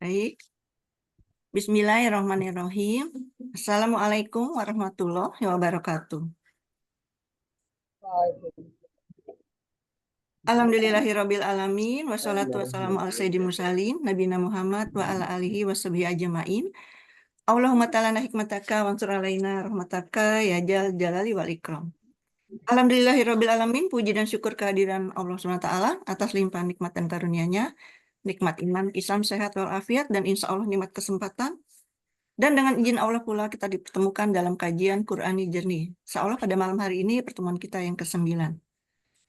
Baik. Bismillahirrahmanirrahim. Assalamualaikum warahmatullahi wabarakatuh. Alhamdulillahirabbil alamin wassalatu wassalamu ala sayyidil mursalin nabiyina Muhammad wa ala alihi washabihi ajmain. Allahumma ta'ala hikmataka wansur alaina rahmataka ya jal jalali wal ikram. Alhamdulillahirabbil alamin, puji dan syukur kehadiran Allah Subhanahu wa taala atas limpahan nikmat dan karunia-Nya, nikmat iman, Islam, sehat walafiat, dan insya Allah nikmat kesempatan. Dan dengan izin Allah pula kita dipertemukan dalam kajian Qur'ani Jernih. Seolah pada malam hari ini pertemuan kita yang ke-9.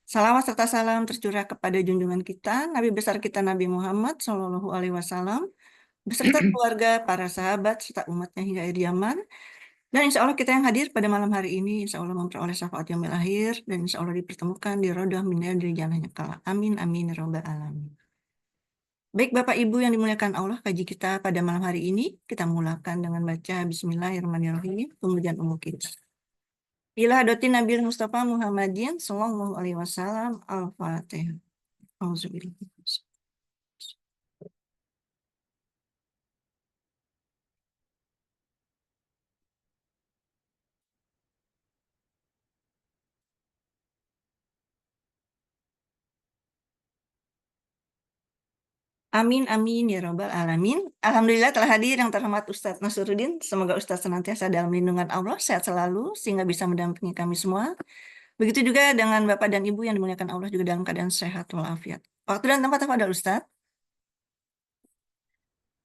Salawat serta salam tercurah kepada junjungan kita, Nabi besar kita Nabi Muhammad SAW, beserta keluarga, para sahabat, serta umatnya hingga akhir zaman. Dan insya Allah kita yang hadir pada malam hari ini, insya Allah memperoleh syafaat yaumil akhir, dan insya Allah dipertemukan di rodah minadil jannahnya kala. Amin, amin, ya rabbal alamin. Baik Bapak Ibu yang dimuliakan Allah, kaji kita pada malam hari ini kita mulakan dengan baca Bismillahirrahmanirrahim, kemudian umum kita. Ila hadratin Nabi Mustafa Muhammadin sallallahu alaihi wasallam, Al-Fatihah. Auzubillah. Amin, amin, ya rabbal alamin. Alhamdulillah telah hadir yang terhormat Ustadz Nasruddin. Semoga Ustadz senantiasa dalam lindungan Allah, sehat selalu, sehingga bisa mendampingi kami semua. Begitu juga dengan Bapak dan Ibu yang dimuliakan Allah juga dalam keadaan sehat walafiat. Waktu dan tempat apa ada Ustadz?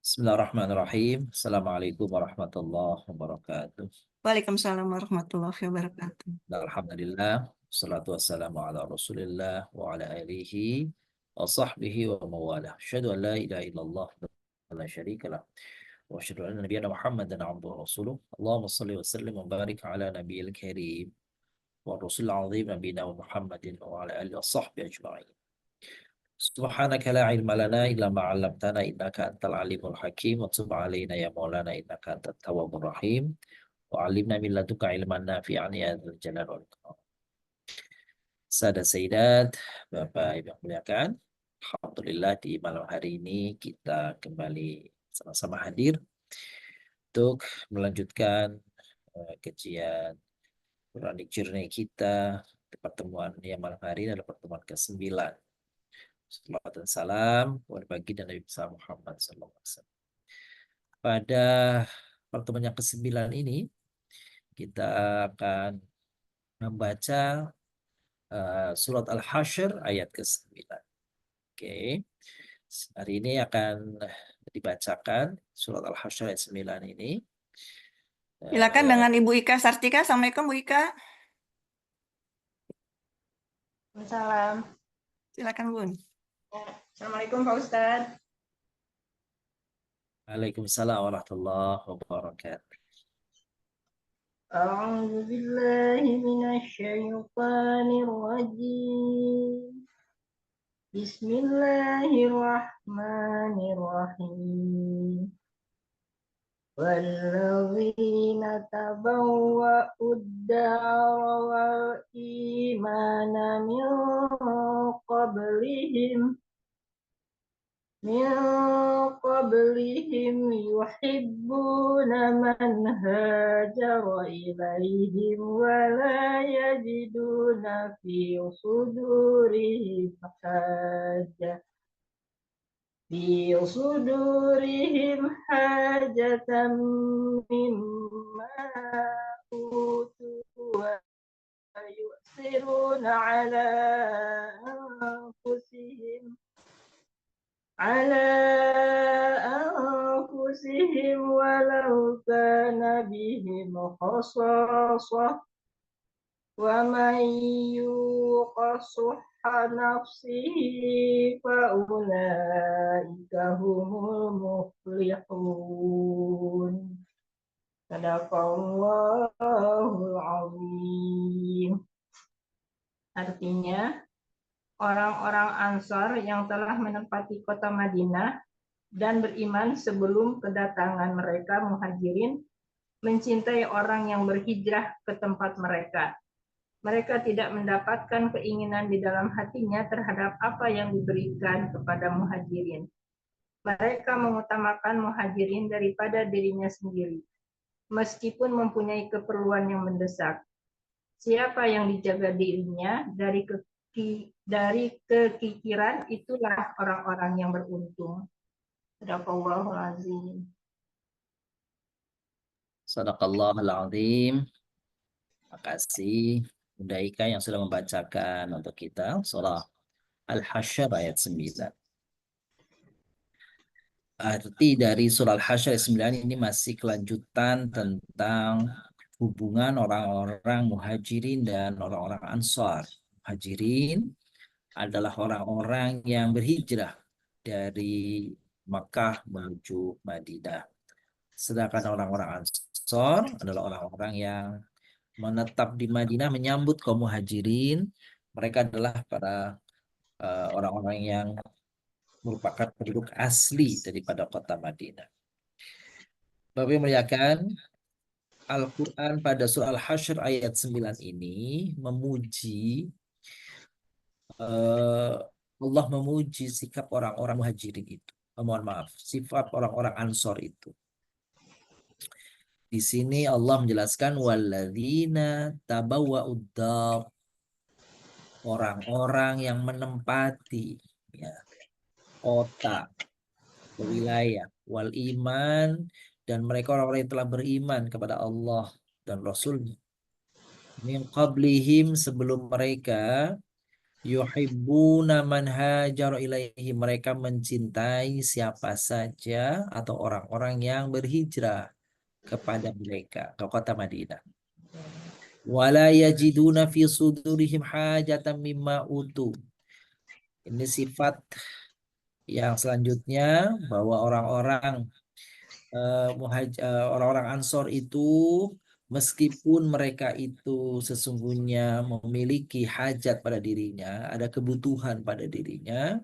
Bismillahirrahmanirrahim. Assalamualaikum warahmatullahi wabarakatuh. Waalaikumsalam warahmatullahi wabarakatuh. Alhamdulillah. Wassalatu wassalamu ala rasulillah wa ala alihi wa sahbihi wa mawalah. Asyhadu an la ilaha illallah wa la syarika lah. Wa asyhadu anna nabiyana Muhammadan abduhu wa rasuluh. Allahumma salli wa sallim wa barik ala nabiyil karim wa rasul azim nabiyina Muhammadin wa ala alihi wa sahbihi ajma'in. Subhanaka la ilma lana illa ma 'allamtana innaka antal alimul hakim wa tub 'alaina ya maulana innaka antat tawwabur rahim wa 'allimna min ladunka ilman nafi'an ya dzal jalali wal ikram. Sahabat Sayyidat, Bapak Ibu yang muliakan, alhamdulillah di malam hari ini kita kembali sama-sama hadir untuk melanjutkan kajian Quranic Journey kita. Pertemuan yang malam hari ini adalah pertemuan ke-9. Salawat dan salam kepada baginda dan Nabi besar Muhammad SAW. Pada pertemuan yang ke-9 ini kita akan membaca surat Al-Hasyr ayat ke-9. Oke. Hari ini akan dibacakan surat Al-Hasyr ayat 9 ini. Silakan dengan Ibu Ika Sartika. Assalamualaikum Bu Ika. Salam. Silakan Bun. Assalamualaikum Pak Ustadz. Waalaikumsalam warahmatullahi wabarakatuh. A'udzu billahi minasyaitonir rajim. Bismillahirrahmanirrahim. Walladzina tabawwa'ud dara wal imana min qablihim yuhibbuna man hajara ilaihim wa la yajiduna fi sudurihim hajatan mimma utu wa yusiruna ala anfusihim walau kana bihim khasasah wa man yuqa shuhha nafsihi fa ulaika humul muflihun. Sadaqallahul azim. Artinya, orang-orang Ansor yang telah menempati kota Madinah dan beriman sebelum kedatangan mereka Muhajirin mencintai orang yang berhijrah ke tempat mereka. Mereka tidak mendapatkan keinginan di dalam hatinya terhadap apa yang diberikan kepada Muhajirin. Mereka mengutamakan muhajirin daripada dirinya sendiri, meskipun mempunyai keperluan yang mendesak. Siapa yang dijaga dirinya dari kekikiran, itulah orang-orang yang beruntung. Sadaqallahul azim. Sadaqallahul azim. Makasih Bunda Ika yang sudah membacakan untuk kita surah Al-Hasyr ayat 9. Arti dari surah Al-Hasyr ayat 9 ini masih kelanjutan tentang hubungan orang-orang muhajirin dan orang-orang ansar. Muhajirin adalah orang-orang yang berhijrah dari Makkah menuju Madinah. Sedangkan orang-orang ansar adalah orang-orang yang menetap di Madinah menyambut kaum muhajirin. Mereka adalah para orang-orang yang merupakan penduduk asli daripada kota Madinah. Bapak yang muliakan, Al-Quran pada surah Al-Hasyr ayat 9 ini memuji Allah memuji sikap orang-orang muhajirin itu. Mohon maaf, sifat orang-orang ansor itu. Di sini Allah menjelaskan walladzina tabawwa'ud dar, orang-orang yang menempati ya, kota, wilayah, wal iman, dan mereka orang-orang yang telah beriman kepada Allah dan Rasulnya. Min qablihim, sebelum mereka, yuhibbuna man hajar ilaihi, mereka mencintai siapa saja atau orang-orang yang berhijrah kepada mereka ke kota Madinah. Wala yajiduna fi sudurihim hajatan mimma utu. Ini sifat yang selanjutnya, bahwa orang-orang orang-orang Ansor itu meskipun mereka itu sesungguhnya memiliki hajat pada dirinya, ada kebutuhan pada dirinya,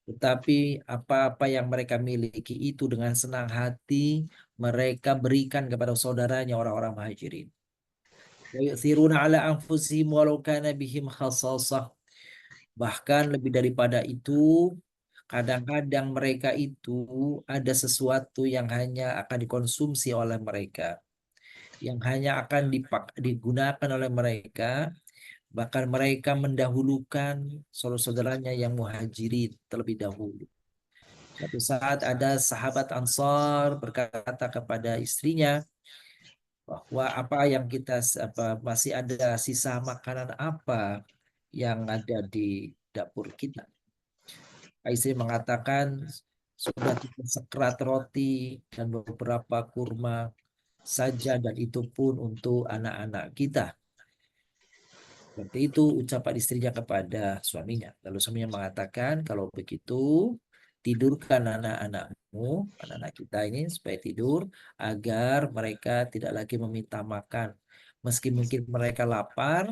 tetapi apa-apa yang mereka miliki itu dengan senang hati mereka berikan kepada saudaranya orang-orang muhajirin. Wa yu'thiruna ala anfusihim walau kana bihim khassasah. Bahkan lebih daripada itu, kadang-kadang mereka itu ada sesuatu yang hanya akan dikonsumsi oleh mereka, yang hanya akan digunakan oleh mereka, bahkan mereka mendahulukan saudara-saudaranya yang muhajirin terlebih dahulu. Suatu saat ada sahabat Ansar berkata kepada istrinya bahwa masih ada sisa makanan apa yang ada di dapur kita. Istri mengatakan sudah sekerat roti dan beberapa kurma saja, dan itu pun untuk anak-anak kita. Seperti itu ucapan istrinya kepada suaminya. Lalu suaminya mengatakan, kalau begitu tidurkan anak-anakmu, anak-anak kita ini supaya tidur agar mereka tidak lagi meminta makan. Meski mungkin mereka lapar,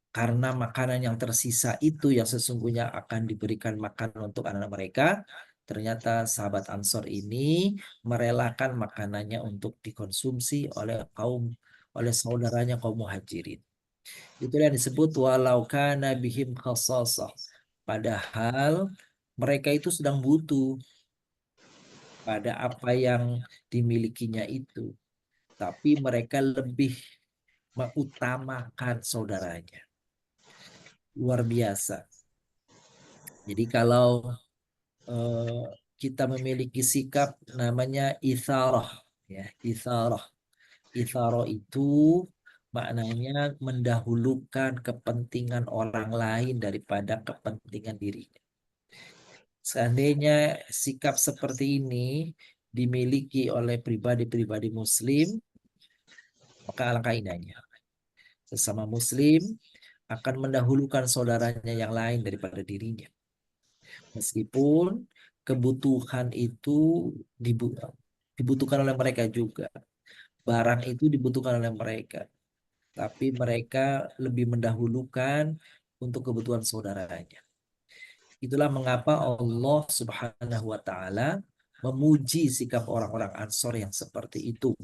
karena makanan yang tersisa itu yang sesungguhnya akan diberikan makan untuk anak-anak mereka. Ternyata sahabat Ansor ini merelakan makanannya untuk dikonsumsi oleh saudaranya kaum muhajirin. Itulah yang disebut walau kana bihim khassasah. Padahal mereka itu sedang butuh pada apa yang dimilikinya itu. Tapi mereka lebih mengutamakan saudaranya. Luar biasa. Jadi kalau kita memiliki sikap namanya itharah, ya, itharah. Itharah itu maknanya mendahulukan kepentingan orang lain daripada kepentingan dirinya. Seandainya sikap seperti ini dimiliki oleh pribadi-pribadi muslim, maka alangkah indahnya. Sesama muslim akan mendahulukan saudaranya yang lain daripada dirinya. Meskipun kebutuhan itu dibutuhkan oleh mereka juga. Barang itu dibutuhkan oleh mereka. Tapi mereka lebih mendahulukan untuk kebutuhan saudaranya. Itulah mengapa Allah Subhanahu wa Ta'ala memuji sikap orang-orang Ansor yang seperti itu.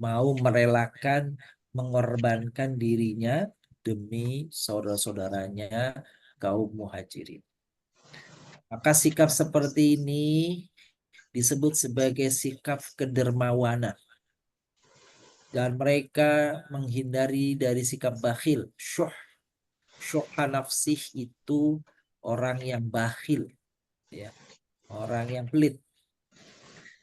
Mau merelakan, mengorbankan dirinya demi saudara-saudaranya kaum muhajirin. Maka sikap seperti ini disebut sebagai sikap kedermawanan. Dan mereka menghindari dari sikap bakhil. Syuhha nafsih itu orang yang bakhil, ya, orang yang pelit.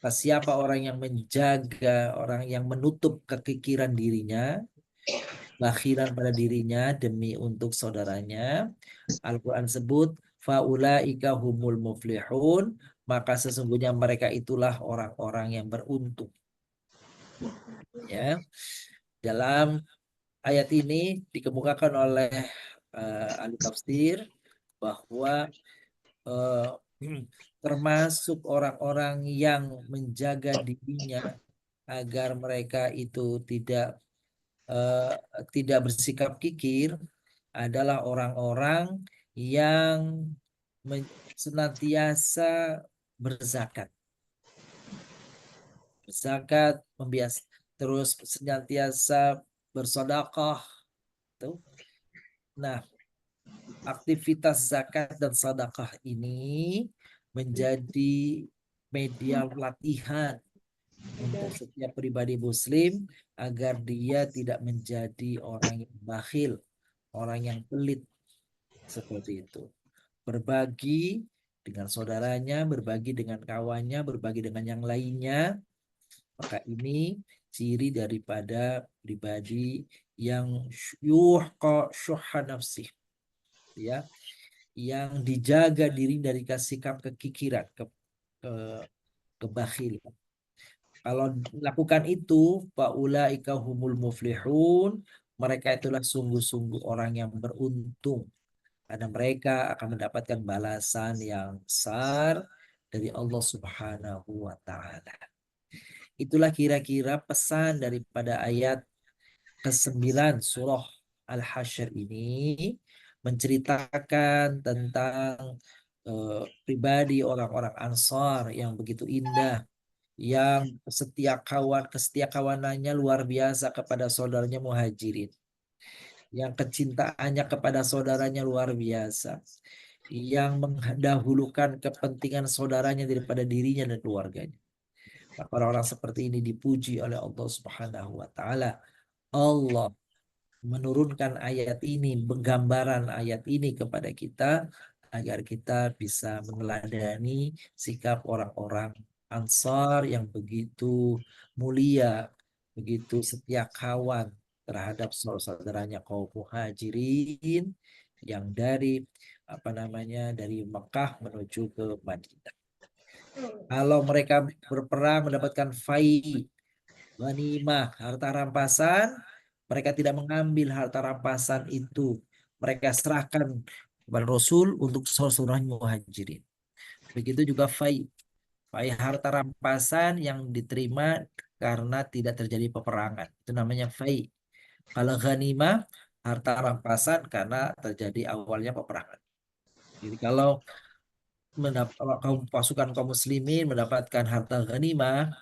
Siapa orang yang menjaga, orang yang menutup kekikiran dirinya, bakhilan pada dirinya demi untuk saudaranya. Al-Quran sebut, faulaika humul muflihun, maka sesungguhnya mereka itulah orang-orang yang beruntung. Ya, dalam ayat ini dikemukakan oleh ahli tafsir bahwa eh, termasuk orang-orang yang menjaga dirinya agar mereka itu eh, tidak bersikap kikir adalah orang-orang yang senantiasa berzakat. Berzakat, terus senantiasa bersedekah. Tuh. Nah, aktivitas zakat dan sedekah ini menjadi media latihan untuk setiap pribadi muslim agar dia tidak menjadi orang yang bakhil, orang yang pelit seperti itu. Berbagi dengan saudaranya, berbagi dengan kawannya, berbagi dengan yang lainnya, maka ini ciri daripada pribadi yang syuhha nafsih, ya, yang dijaga diri dari sikap kekikiran, kebakhilan. Kalau lakukan itu, faulaika humul muflihun, mereka itulah sungguh-sungguh orang yang beruntung. Karena mereka akan mendapatkan balasan yang besar dari Allah Subhanahu wa Ta'ala. Itulah kira-kira pesan daripada ayat ke-9 surah Al-Hasyr ini, menceritakan tentang pribadi orang-orang Ansar yang begitu indah, yang kesetiakawanannya luar biasa kepada saudaranya Muhajirin, yang kecintaannya kepada saudaranya luar biasa, yang mendahulukan kepentingan saudaranya daripada dirinya dan keluarganya. Maka orang-orang seperti ini dipuji oleh Allah Subhanahu wa Ta'ala. Allah menurunkan ayat ini, penggambaran ayat ini kepada kita agar kita bisa meneladani sikap orang-orang Ansar yang begitu mulia, begitu setia kawan terhadap saudaranya kaum Muhajirin yang dari dari Mekah menuju ke Madinah. Kalau mereka berperang mendapatkan ghanimah, harta rampasan, mereka tidak mengambil harta rampasan itu. Mereka serahkan kepada Rasul untuk saudara Muhajirin. Begitu juga harta rampasan yang diterima karena tidak terjadi peperangan. Itu namanya fai. Kalau ghanimah, harta rampasan karena terjadi awalnya peperangan. Jadi kalau pasukan kaum muslimin mendapatkan harta ghanimah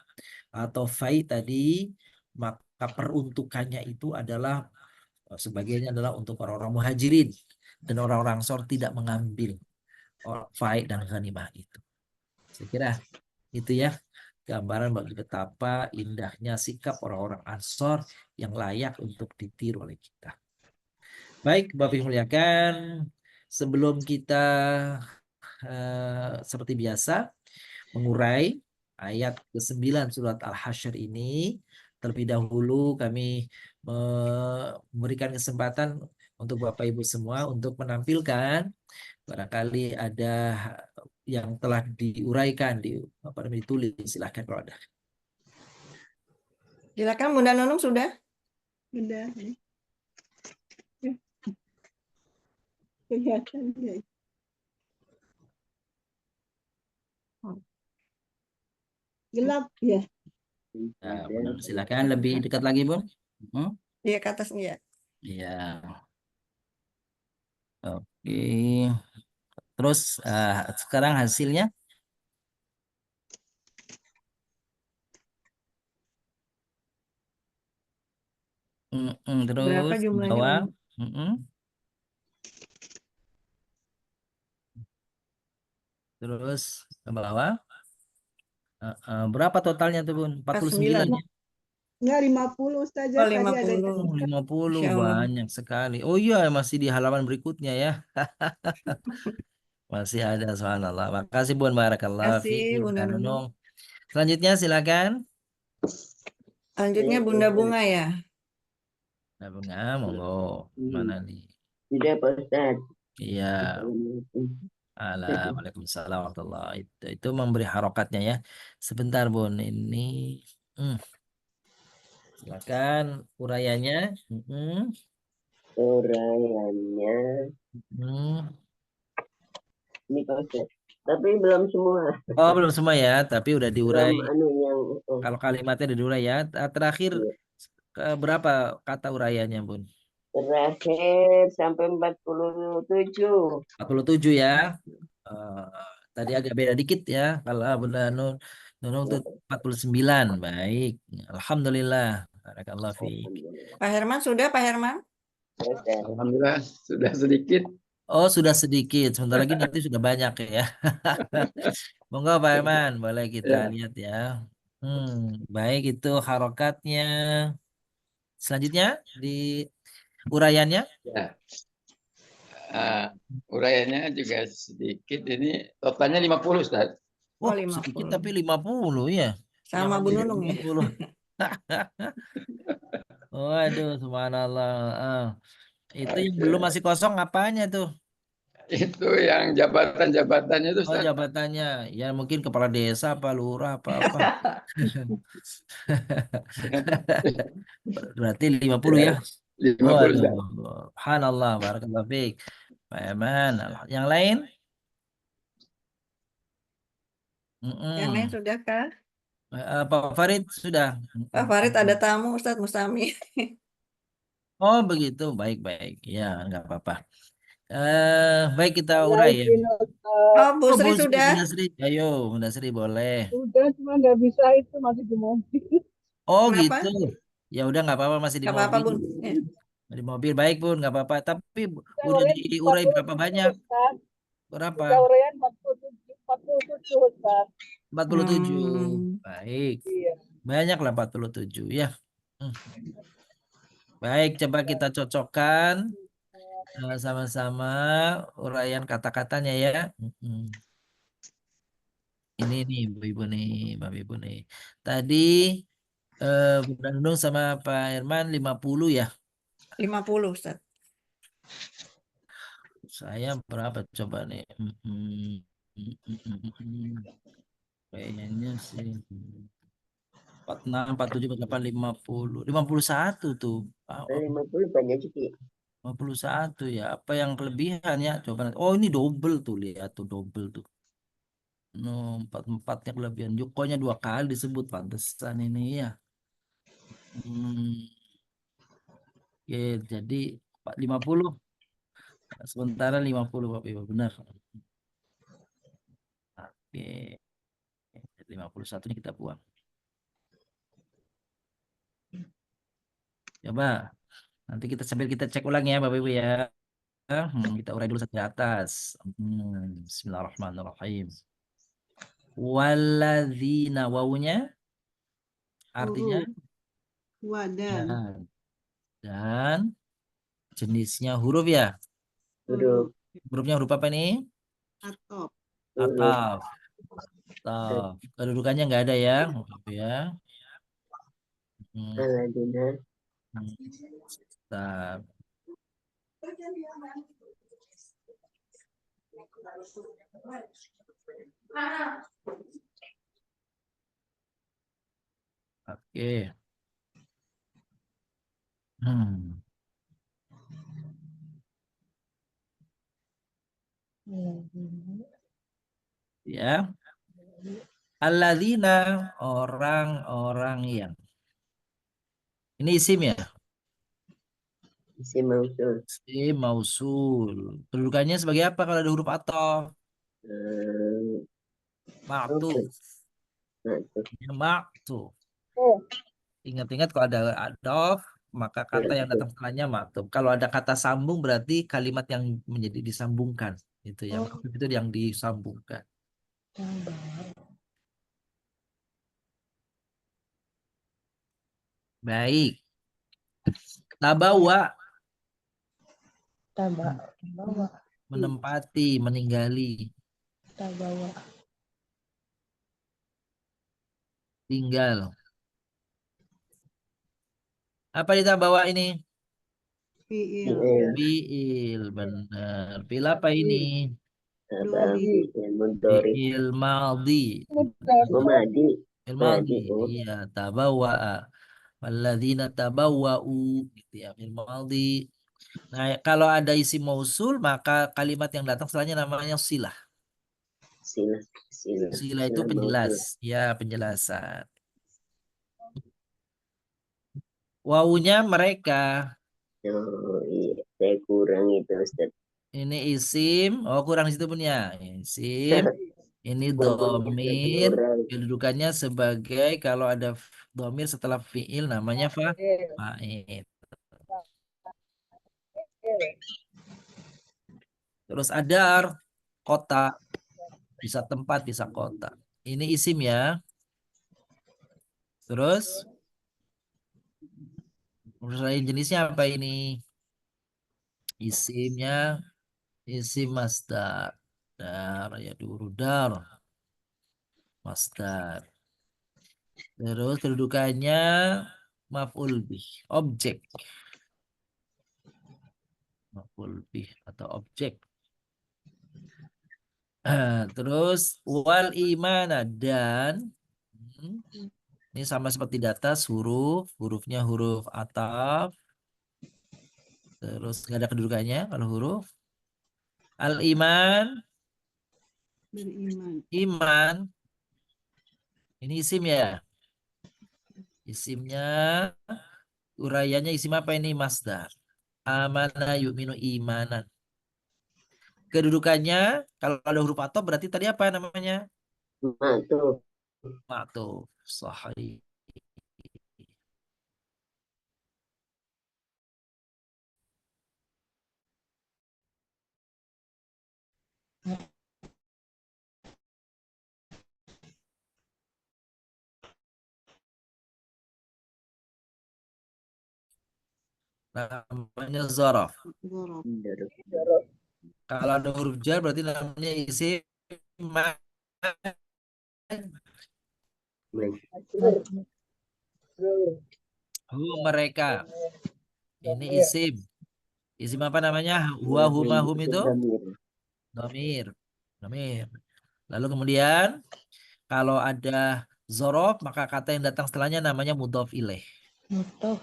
atau fai tadi, maka peruntukannya itu adalah sebagiannya adalah untuk orang-orang muhajirin, dan orang-orang Ansor tidak mengambil fai dan ghanimah itu. Saya kira itu ya gambaran bagi betapa indahnya sikap orang-orang Ansor yang layak untuk ditiru oleh kita. Baik, Bapak Ibu muliakan, sebelum kita seperti biasa mengurai ayat ke-9 surat Al-Hasyr ini, terlebih dahulu kami memberikan kesempatan untuk Bapak Ibu semua untuk menampilkan barangkali ada yang telah diuraikan ditulis, silahkan kalau ada. Silakan Bunda Nunung sudah? Udah. Kelihatan ya. Gelap ya. Nah, Bunda, silakan lebih dekat lagi, Bu. Iya, ke atas ya. Iya. Oke. Terus sekarang hasilnya. Berapa Terus jumlahnya, bawah. Umi? Terus ke bawah. Berapa totalnya tuh Bun? 49 49. ya? Enggak 50 Ustazah Oh, tadi ada 50. Oh, 50 Masya Allah. banyak sekali. Oh iya, masih di halaman berikutnya ya. Masih ada, subhanallah. Makasih Bun, barakallah Kasih fiik Bunda Kak Nunung. Nunung. Selanjutnya silakan. Selanjutnya Bunda Bunga ya. Nah, Bunga, monggo. Mana nih? Tidak Pak Ustaz. Iya. Waalaikumsalam warahmatullahi. Itu memberi harokatnya ya. Sebentar Bun, ini hmm, silakan urayanya. Uraiannya Hmm. ini Pak Ustaz. Tapi belum semua. Oh, belum semua ya, tapi udah Belum diurai. anu yang Kalau kalimatnya udah diurai ya. Terakhir iya. berapa kata uraiannya Bun? Terakhir sampai 47. 47 ya. Eh, Tadi agak beda dikit ya. Kalau Bunda Nunung tuh 49. Baik. Alhamdulillah. Barakallah fi. Alhamdulillah. Pak Herman sudah, Pak Herman? Ustaz. Alhamdulillah sudah sedikit. Oh, sudah sedikit. Sebentar lagi nanti sudah banyak ya. Monggo Pak Herman, boleh kita Ya, lihat ya. Baik itu harokatnya. Selanjutnya di uraiannya. ya. Uraiannya juga sedikit. Ini totalnya 50 Ustaz. Oh, Wah, sedikit 50. tapi 50 ya. Sama Yang Bu lebih Nunung ya. 50. Waduh, subhanallah. Itu yang Oke. belum masih kosong apanya tuh? Itu yang jabatan-jabatannya itu Oh, Ustaz. jabatannya. Ya mungkin kepala desa apa lurah apa. Berarti 50 ya. 50 Waduh, Ustaz. subhanallah, barakallahu fiik. Pak Eman, yang lain? Yang lain Mm-mm. sudah kah? Pak Farid sudah. Pak Farid ada tamu Ustadz Mustami. Oh, begitu. Baik-baik. Ya, nggak apa-apa. Baik kita Ya urai ya. izin Ustaz. Oh, Bu Oh, Sri sudah. Bunda Sri. Ayo, Bunda Sri boleh. Udah cuma nggak bisa itu masih di mobil. Oh, Kenapa? gitu. Ya udah nggak apa-apa masih di Gak apa-apa mobil. Bun. Ya. Di mobil baik Bun, nggak apa-apa. Tapi Tiga udah uraian diurai berapa 47 banyak? Ustaz. Berapa? Tiga uraian 47 Ustaz. 47. Hmm. Baik. Iya. Banyaklah 47 ya. Hmm. Baik, coba kita cocokkan sama-sama uraian kata-katanya ya. Ini nih Ibu-ibu nih, Bapak-ibu nih. Tadi Bunda Nunung sama Pak Herman 50 ya. 50 Ustadz. Saya berapa coba nih? Kayaknya sih 46, 47, 48, 50. 51 tuh. Ada 50 banyak juga. 51 ya. Apa yang kelebihan ya? Coba. Oh, ini double tuh, lihat tuh double tuh. No, 44-nya kelebihan. Pokoknya 2 kali disebut pantesan ini ya. Hmm, oke, jadi 50. Sementara 50 Bapak Ibu benar. Oke, 51 ini kita buang. Coba nanti kita sambil kita cek ulang ya Bapak Ibu ya. Kita urai dulu sampai atas. Bismillahirrahmanirrahim. Walladzina wawunya artinya Huruf. Wadan. dan jenisnya huruf ya. Huruf. Hurufnya huruf apa nih? Atop. Huruf. Ataf. Ataf. Kedudukannya nggak ada ya, maaf ya. Aladina. Ataf. Oke. Ya. Alladzina orang-orang yang. Ini isim ya? Isim mausul. Isim mausul. Kedudukannya sebagai apa kalau ada huruf ataf? Ma'tuf. Ma'tuf. Oh. Ingat-ingat kalau ada ataf, maka kata yang datang setelahnya ma'tuf. Kalau ada kata sambung berarti kalimat yang menjadi disambungkan. Itu yang itu yang disambungkan. Baik. Tabawa, menempati, meninggali, tinggal. Apa di tabawa ini? Fiil. Fiil, benar. Fiil apa ini? Dori. Mudhari. Fiil maldi. Madi. Fiil Madi. maldi. Iya, tabawa. Walladzina tabawwa'u gitu ya, fiil maldi. Nah, kalau ada isim mausul maka kalimat yang datang setelahnya namanya silah. Silah. Silah itu penjelas, ya penjelasan. Wawunya mereka. Oh iya, saya kurang itu Ustaz. Ini isim, oh kurang di situ punya. Isim, ini domir, Kurang. kedudukannya sebagai kalau ada domir setelah fiil namanya fa'il. Terus adar, kota, bisa tempat, bisa kota. Ini isim ya. Terus selain jenisnya apa ini? Isimnya isim masdar. Dar ya dulu dar. Masdar. Terus kedudukannya maf'ul bih, objek. Maf'ul bih atau objek. Terus wal imana dan ini sama seperti di atas hurufnya huruf ataf. Terus nggak ada kedudukannya kalau huruf. Al iman, Beriman. iman. Ini isim ya. Isimnya uraiannya isim apa ini? Masdar. Amana yu'minu imanan. Kedudukannya kalau ada huruf ataf berarti tadi apa namanya? Mantap. Ma'tuf. Sahih. Namanya zaraf. Zorof. Kalau ada huruf jar berarti namanya isim mereka. Ini isim. Isim apa namanya? Huwa huma hum itu domir. Domir. Lalu kemudian kalau ada zorof maka kata yang datang setelahnya namanya mudhof ilaih. Mudhof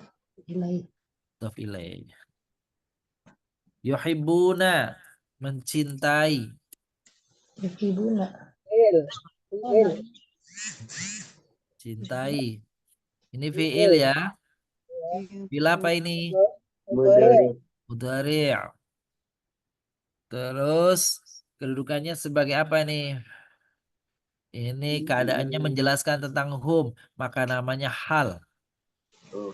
ilaih. Yuhibbuna, mencintai. Cintai. Ini fiil ya. Fiil. Fiil apa ini? Mudhari. Mudhari'. Terus kedudukannya sebagai apa nih? Ini keadaannya menjelaskan tentang hum, maka namanya hal. Oh,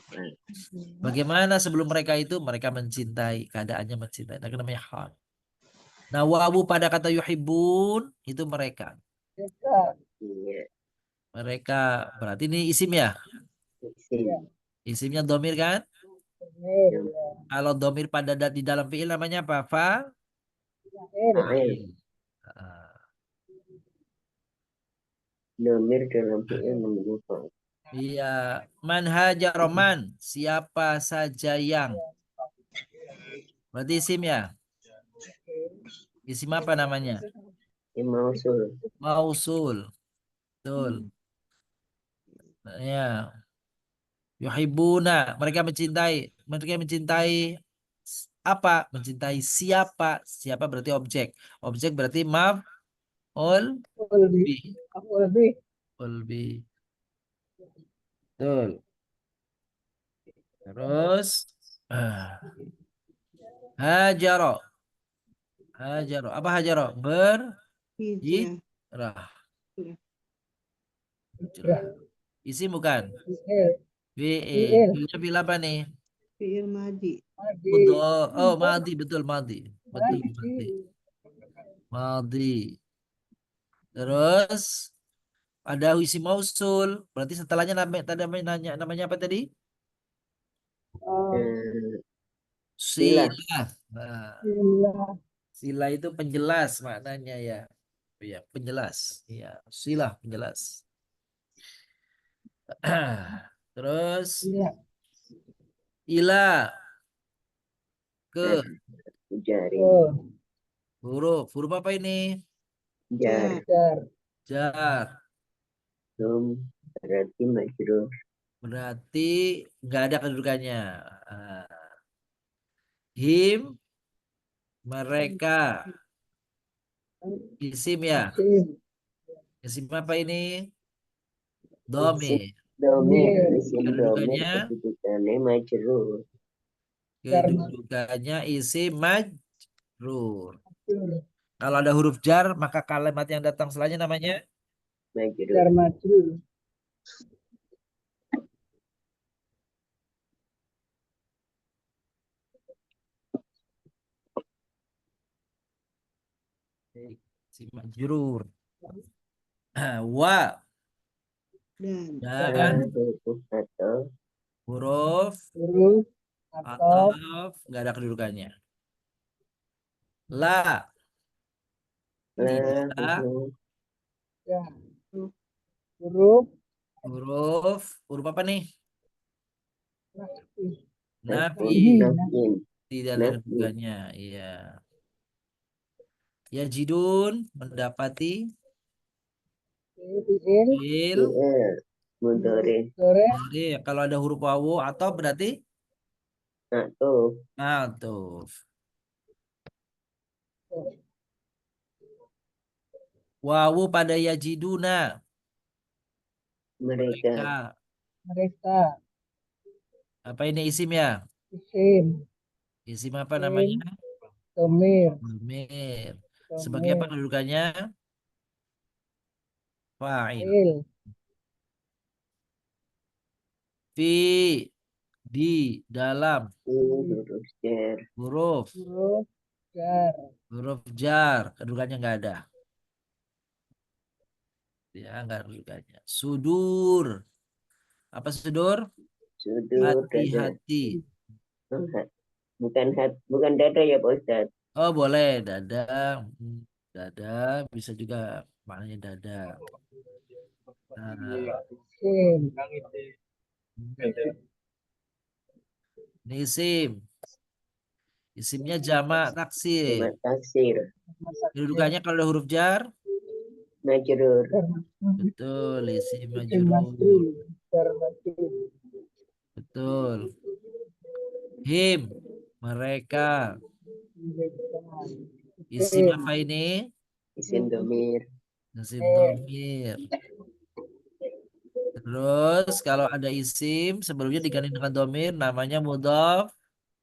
Bagaimana sebelum mereka itu? Mereka mencintai, keadaannya mencintai. Nah, namanya hal. Nah, wawu pada kata yuhibbun itu mereka. iya. Mereka berarti ini isim ya? Isim. Isimnya domir kan? Kalau domir pada di dalam fiil namanya apa? Fa'il. Domir dalam fi'il menjadi fa'il. Iya, man hajaroman, siapa saja yang. Berarti isim ya? Isim apa namanya? Mausul. Mausul. Betul. Ya. Yuhibbuna, mereka mencintai. Mereka mencintai apa? Mencintai siapa? Siapa berarti objek. Objek berarti maf'ul bih. Maf'ul bih. Betul. Terus hajaro. Hajaro. Apa hajaro? Hijrah. Hijrah. Isim bukan? Fi'il. Fi'ilnya fi'il apa nih? Fiil madi. Oh, maldi. Betul, maldi. Betul, maldi. Maldi. Terus ada isim mausul. Berarti setelahnya namanya apa tadi? Eh, Sila. Silah. Nah, Sila. sila itu penjelas maknanya ya. Iya, penjelas. Iya, sila penjelas. Terus Sila. ila ke Jari. huruf apa ini? Jar. Jar. Jar. Tum. Berarti majrur. Berarti nggak ada kedudukannya. Ah, him mereka isim ya. Isim. Isim apa ini? Isim Domir. domir. Domir. Isim domir Kedudukannya kedudukannya majrur. Jar kedudukannya isim majrur. majrur. Kalau ada huruf jar, maka kalimat yang datang setelahnya namanya Majrur. Jar majrur. isim majrur. Wa Dan dan Huruf atau huruf Huruf atau ataf nggak ada kedudukannya. La la. tidak ya. Huruf huruf apa nih? nafi. Nafi Nafin. tidak ada Nafi. kedudukannya. Iya. Yajidun mendapati Fi'il. fil Fi'il. Mudhari. Sore. jadi kalau ada huruf wawu atau berarti Atau atuf. Wawu pada yajiduna mereka. mereka Mereka. apa ini isim ya? Isim. Isim apa Isim. namanya? Domir. Domir. Sebagai apa Domir. kedudukannya? Fa'il. Fi'il. Fi di dalam Huruf jar. huruf Huruf jar. huruf jar kedudukannya nggak ada. Ya, nggak ada kedudukannya. Sudur. Apa sudur? Sudur dada. Hati-hati. Oh, bukan dada ya Pak Ustadz. Oh, boleh dada. Hmm, dada bisa juga maknanya dada. Nah, Isim. ini isim. Isimnya jamak taksir. Cuma taksir. Kedudukannya kalau ada huruf jar, Majrur. Jar majrur. betul. Isim Isim majrur, majrur. Jar majrur. betul. Him, mereka. Isim Isim. apa ini? Isim domir. Isim domir. Terus kalau ada isim sebelumnya diganti dengan domir namanya mudhof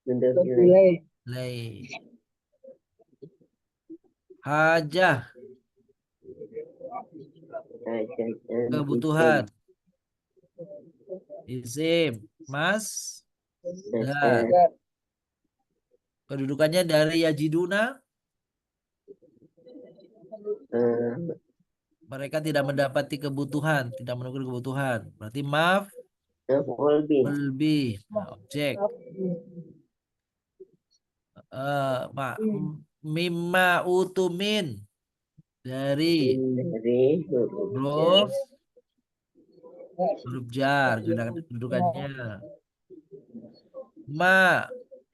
Mudhaf ilaih. Ilaih. ilaih. Hajah, Hajatan kebutuhan. Isim mas isim. dar. Jar. Kedudukannya dari yajiduna, Eh, mereka tidak mendapati kebutuhan, tidak memenuhi kebutuhan. Berarti maaf maf'ul bih. lebih. Nah, objek. Ma, mimma utumin dari Dari huruf jar. huruf huruf jar, nggak ada kedudukannya. Ma,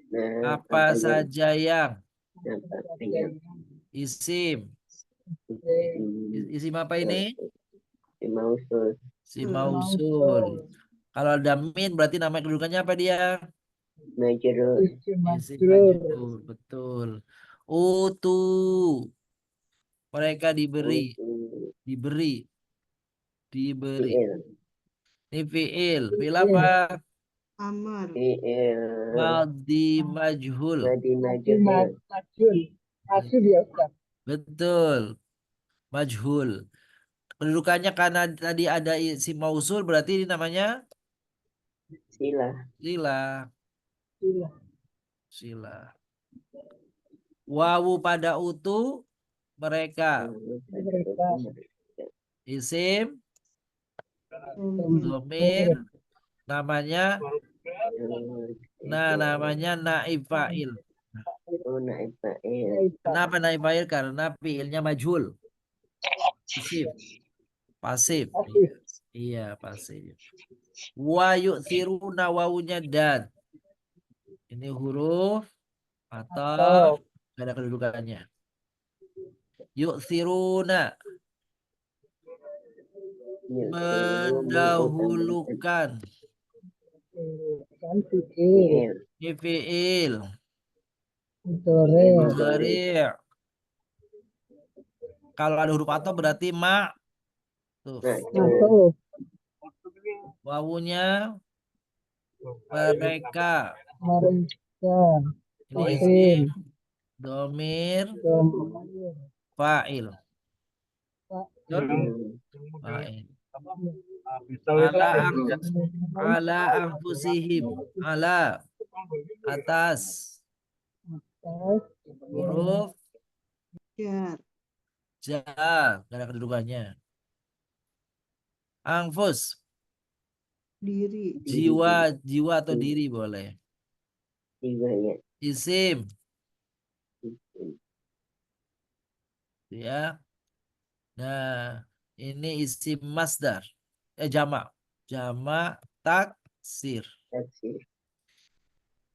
Nah, apa yang saja yang apa yang isim. Isim apa ini? isim mausul. Si mausul. Kalau ada min berarti nama kedudukannya apa dia? Majrur. Isim Isim majrur. majrur, betul. Utu, mereka diberi, Untuk diberi, diberi. fi'il. Ini fiil, fiil apa? Amar. Fi'il. Madhi majhul. Madi Isim majhul. majrur. Majrur ya Ustaz. Betul, majhul. Kedudukannya karena tadi ada isim mausul berarti ini namanya Silah. sila. Sila. Sila. Wawu pada utu mereka. Mereka. Isim, domir, namanya naib fa'il. Oh, naib fa'il. Kenapa naib fa'il? Karena fiilnya majhul. Pasif. Pasif. Pasif. Iya, pasif. Wa yu'thiruna wawunya dan. Ini huruf atau gak ada kedudukannya. Yu'thiruna. Mendahulukan. Kan fikir. Ini fiil. Mudhari. Mudhari'. Kalau ada huruf atau berarti ma. Tuh. Atau Wawunya mereka. mereka. Ini Isim. isim, domir, Domir. fa'il. Betul? Fa'il. Ala anfusihim. Ala atas Atas. huruf Jar. jar, gak ada kedudukannya. Anfus, Diri. jiwa, jiwa atau diri boleh. Jiwa ya. Isim, ya. Nah, ini isim masdar. Jamak. Jamak taksir. Taksir.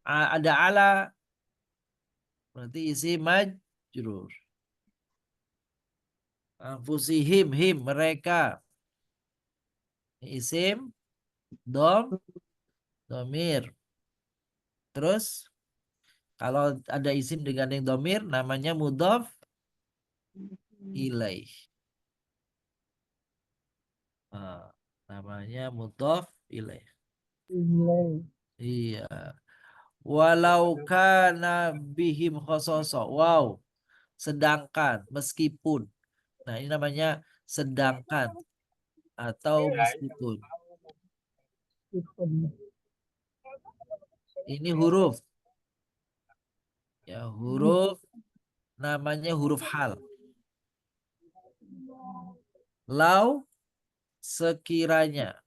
Ada ala, berarti isim majrur. Anfusihim, him, mereka. Isim, domir. Terus, kalau ada isim dengan yang domir, namanya mudhof ilaih. Namanya mudhof ilaih. Nilai. Iya. Walau kana bihim khososo. Wow. Sedangkan, meskipun. Nah, ini namanya sedangkan atau meskipun. Ini huruf. Ya, huruf namanya huruf hal. Lau sekiranya.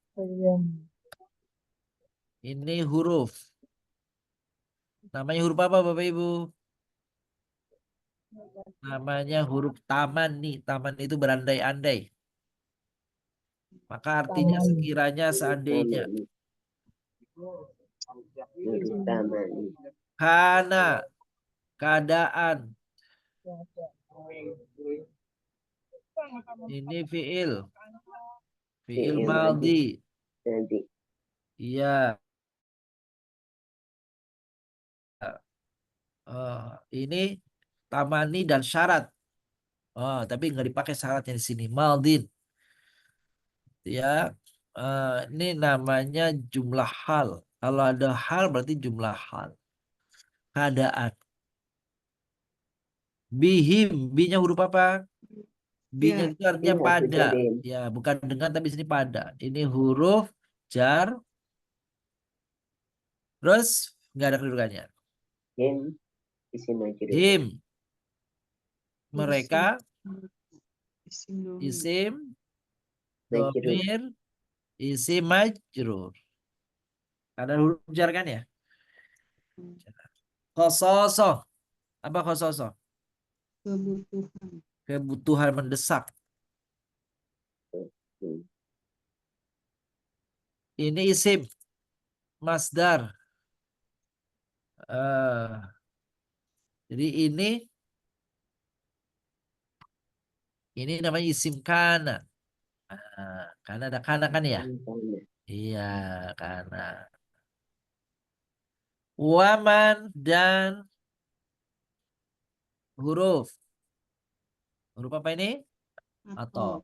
Ini huruf. Namanya huruf apa Bapak Ibu? Namanya huruf taman nih. Taman itu berandai-andai. Maka artinya Taman. sekiranya, seandainya. Huruf taman. Karena keadaan. Ini fiil. Fiil maldi. Nanti. Iya. Ini tamani dan syarat. Tapi nggak dipakai syaratnya di sini. Maldin. Ya. Ini namanya jumlah hal. Kalau ada hal berarti jumlah hal. Keadaan. Bihim. Binya huruf apa? Binya itu artinya pada. Ya, bukan dengan tapi sini pada. Ini huruf jar. Terus nggak ada kedudukannya. Him. Isim majrur. Him. Mereka. Isim domir. Isim. Majrur. Domir. Isim majrur. Ada huruf jar kan ya? Khososoh. Apa khososoh? Kebutuhan. Kebutuhan mendesak. Ini isim masdar. Jadi ini namanya isim kana. Karena ada kana kan ya? Iya, kana. Waman dan huruf. Huruf apa ini? Atau.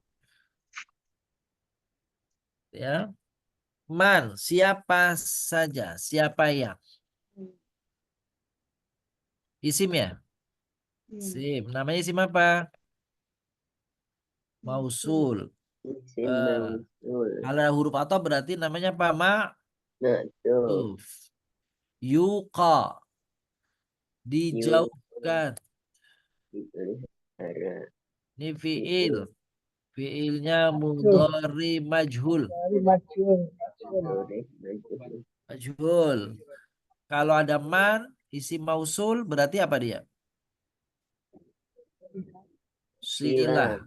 Ya. Man, siapa saja, siapa yang. Isim ya? Isim. Namanya isim apa? Mausul. Isim mausul. Kalau ada huruf atau berarti namanya apa? Ma'tuf. Yuqa. Dijauhkan. Dipelihara. Ini fiil. Fiilnya mudhari majhul. Dari majhul. Majhul. Kalau ada man, isim mausul berarti apa dia? Silah.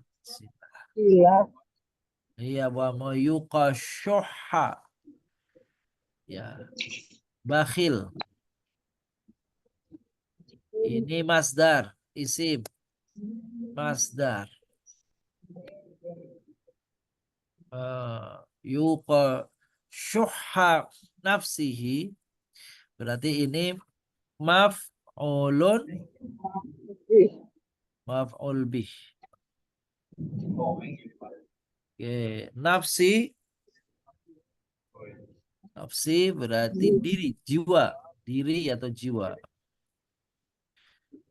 Sila. Iya, wa mayuqa syuhha. Ya, bakhil. Ini masdar, isim masdar. Yuqa syuhha nafsihi berarti ini maf'ulun maf'ul bih. Oke, nafsi berarti diri, jiwa, diri atau jiwa.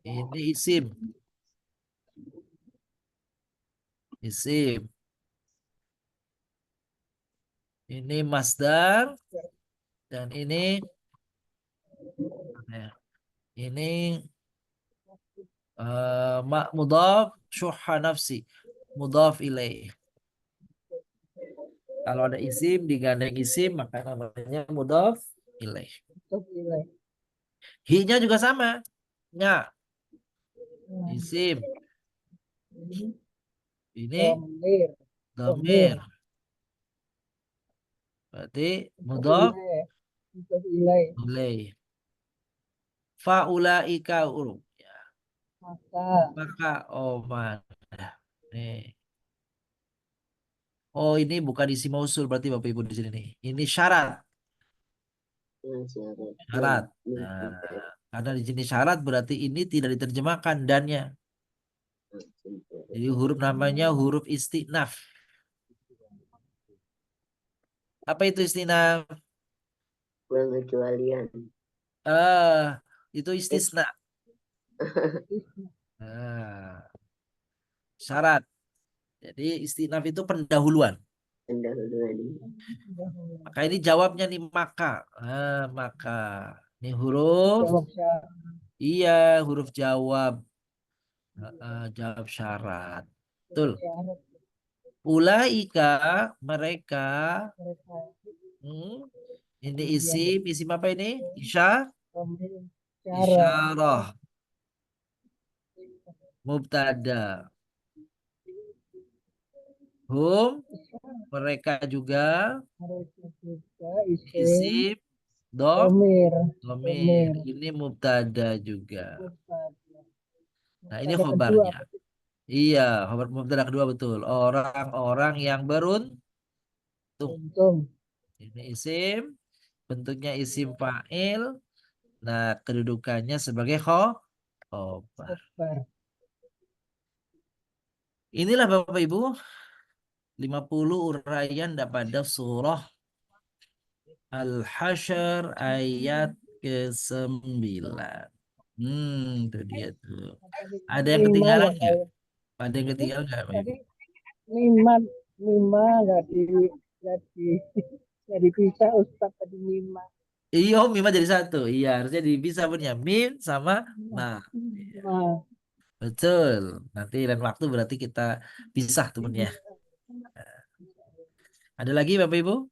Ini isim. Ini masdar dan ini mudhaf syuhha nafsi, mudhaf ilaih. Kalau ada isim digandeng isim maka namanya mudhaf ilaih. Hi-nya juga sama. Nya isim. Ini dhamir. Berarti mudhaf ilaih. Faulaika ya. Maka mana? Nih. Oh, ini bukan isim mausul berarti Bapak Ibu di sini nih. Ini syarat. Syarat. Nah, karena di sini syarat berarti ini tidak diterjemahkan dannya. Jadi huruf namanya huruf istinaf. Apa itu istinaf? Pengecualian. Itu istisna. Nah, syarat. Jadi istinaf itu pendahuluan. Maka ini jawabnya nih maka. Maka. Ini huruf. Iya, huruf jawab. Jawab syarat. Betul. Ulaika mereka. Ini isim apa ini? Isyarah. Mubtada. Mereka juga isim domir. Ini mubtada juga. Nah, ini khobarnya. Iya, khobar mubtada kedua betul. Orang-orang yang beruntung. Ini isim, bentuknya isim fa'il. Nah, kedudukannya sebagai khobar. Inilah Bapak Ibu 50 uraian daripada surah Al-Hasyr ayat ke-9. Itu dia tuh. Ada yang ketinggalan nggak? Ada yang ketinggalan nggak, Bapak Ibu? Lima nggak dipisah Ustaz tadi 5. Iya, mim jadi satu. Iya, harusnya dipisah punya mim sama nah. Nah, Betul. Nanti lain waktu berarti kita pisah tuh punya. Ada lagi Bapak Ibu?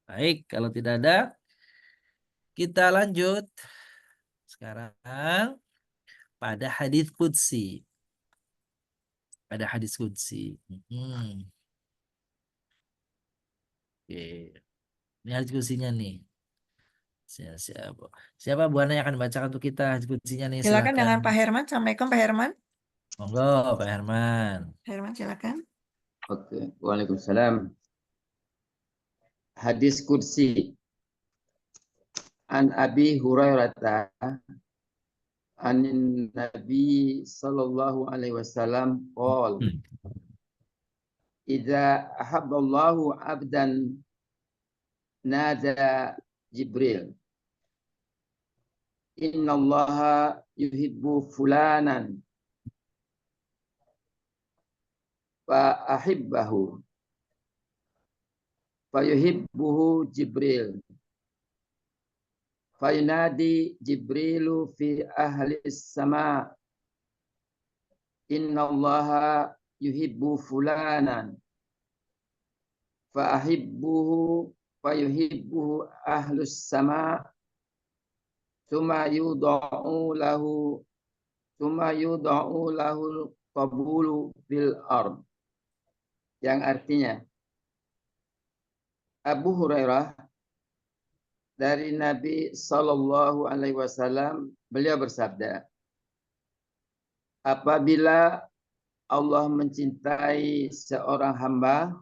Baik, kalau tidak ada, kita lanjut sekarang pada hadis qudsi. Pada hadis qudsi. Oke. Ini hadis qudsinya nih. Siapa Bu Ana yang akan bacakan untuk kita hadis qudsinya nih? Silakan dengan Pak Herman. Assalamualaikum Pak Herman. Monggo Pak Herman. Herman silakan. Oke, Waalaikumsalam. Hadis Qudsi. An Abi Hurairah an Nabi sallallahu alaihi wasallam qol idza ahabballahu abdan nada Jibril innallaha yuhibbu fulanan fa ahibbahu fa yuhibbuhu Jibril fayunadi Jibrilu fi ahli sama innallaha yuhibbu fulanan fa ahibbuhu fayuhibbuhu ahlus sama Suma yudha'u lahu qabulu bil ard. Yang artinya Abu Hurairah dari Nabi Sallallahu Alaihi Wasallam beliau bersabda, apabila Allah mencintai seorang hamba,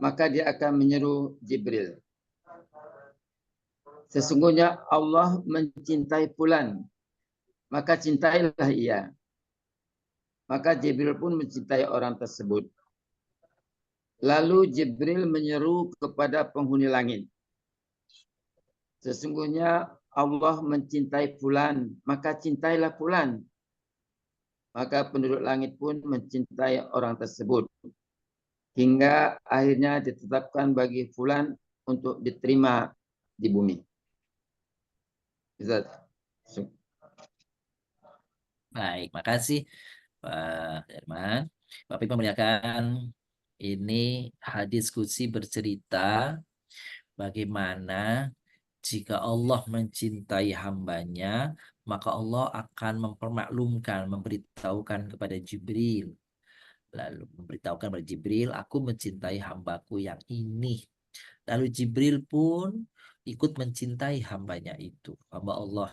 maka dia akan menyeru Jibril. Sesungguhnya Allah mencintai fulan, maka cintailah ia. Maka Jibril pun mencintai orang tersebut. Lalu Jibril menyeru kepada penghuni langit. Sesungguhnya Allah mencintai fulan, maka cintailah fulan. Maka penduduk langit pun mencintai orang tersebut. Hingga akhirnya ditetapkan bagi fulan untuk diterima di bumi. Baik, makasih Pak Herman. Bapak Ibu memuliakan, ini hadis qudsi bercerita bagaimana jika Allah mencintai hambanya, maka Allah akan mempermaklumkan, memberitahukan kepada Jibril. Lalu memberitahukan kepada Jibril, aku mencintai hambaku yang ini. Lalu Jibril pun ikut mencintai hambanya itu, hamba Allah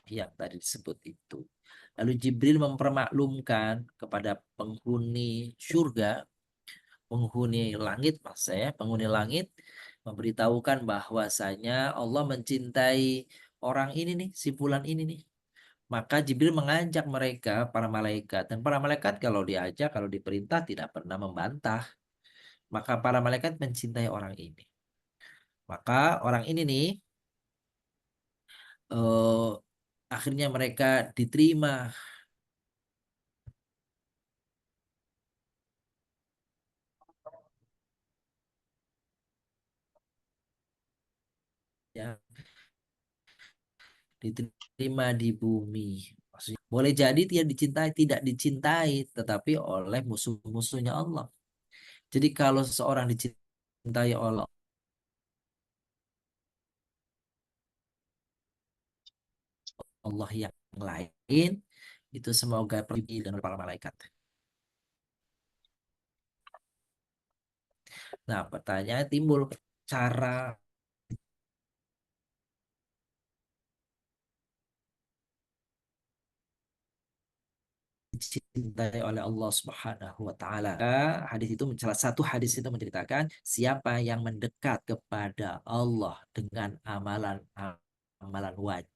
yang tadi disebut itu. Lalu Jibril mempermaklumkan kepada penghuni surga, penghuni langit, maksudnya penghuni langit, memberitahukan bahwasanya Allah mencintai orang ini nih, si fulan ini nih. Maka Jibril mengajak mereka, para malaikat, dan para malaikat kalau diajak, kalau diperintah tidak pernah membantah. Maka para malaikat mencintai orang ini. Maka orang ini nih akhirnya mereka diterima ya, diterima di bumi. Maksudnya, boleh jadi dia dicintai, tidak dicintai, tetapi oleh musuh-musuhnya Allah. Jadi kalau seseorang dicintai oleh Allah yang lain, itu semoga pergi dan para malaikat. Nah, pertanyaan timbul, cara dicintai oleh Allah Subhanahu wa taala. Hadis itu, salah satu hadis itu menceritakan siapa yang mendekat kepada Allah dengan amalan wajib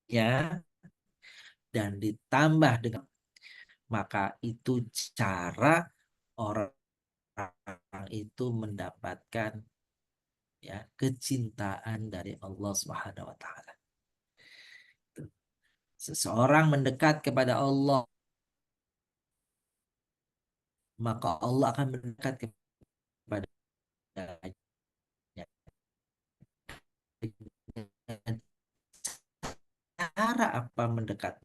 ya, dan ditambah dengan, maka itu cara orang itu mendapatkan ya kecintaan dari Allah Subhanahu wa taala. Seseorang mendekat kepada Allah, maka Allah akan mendekat kepada cara apa mendekat?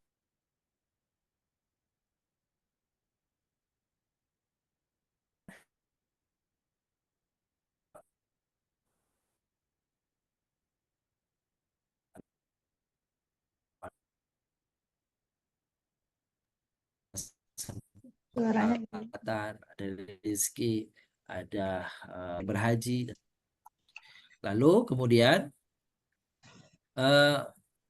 Suaranya Ada rezeki, ada berhaji. Lalu kemudian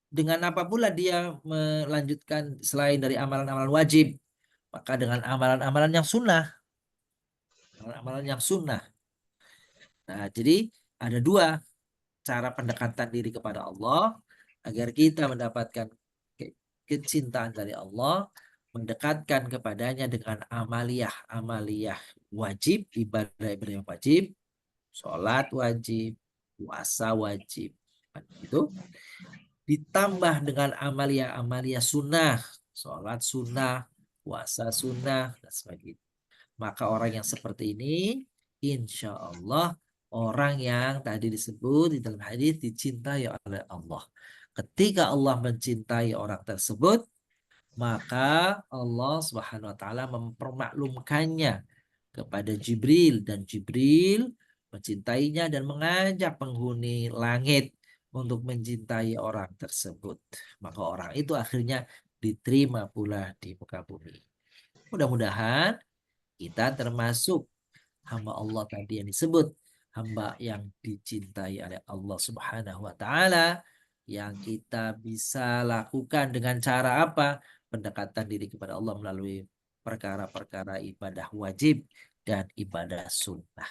dengan apa pula dia melanjutkan selain dari amalan-amalan wajib, maka dengan amalan-amalan yang sunnah. Amalan-amalan yang sunnah. Nah, jadi ada dua cara pendekatan diri kepada Allah agar kita mendapatkan kecintaan dari Allah, mendekatkan kepadanya dengan amaliyah wajib, ibadah wajib, sholat wajib, puasa wajib. Itu ditambah dengan amalia sunnah, sholat sunnah, puasa sunnah, dan sebagainya. Maka orang yang seperti ini, insya Allah orang yang tadi disebut di dalam hadis dicintai oleh Allah. Ketika Allah mencintai orang tersebut, maka Allah Subhanahu wa taala mempermaklumkannya kepada Jibril dan Jibril mencintainya dan mengajak penghuni langit untuk mencintai orang tersebut. Maka orang itu akhirnya diterima pula di muka bumi. Mudah-mudahan kita termasuk hamba Allah tadi yang disebut hamba yang dicintai oleh Allah Subhanahu wa taala, yang kita bisa lakukan dengan cara apa? Pendekatan diri kepada Allah melalui perkara-perkara ibadah wajib dan ibadah sunnah.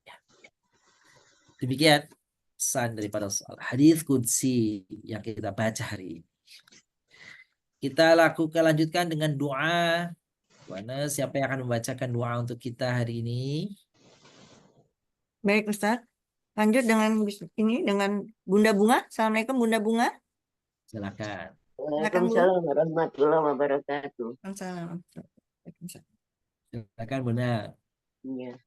Ya. Demikian pesan daripada hadis qudsi yang kita baca hari ini. Kita lanjutkan dengan doa. Mana siapa yang akan membacakan doa untuk kita hari ini? Baik Ustaz. Lanjut dengan dengan Bunda Bunga. Assalamualaikum Bunda Bunga. Silakan. Waalaikumsalam warahmatullahi wabarakatuh. Waalaikumsalam. Silakan Bunda. Ya.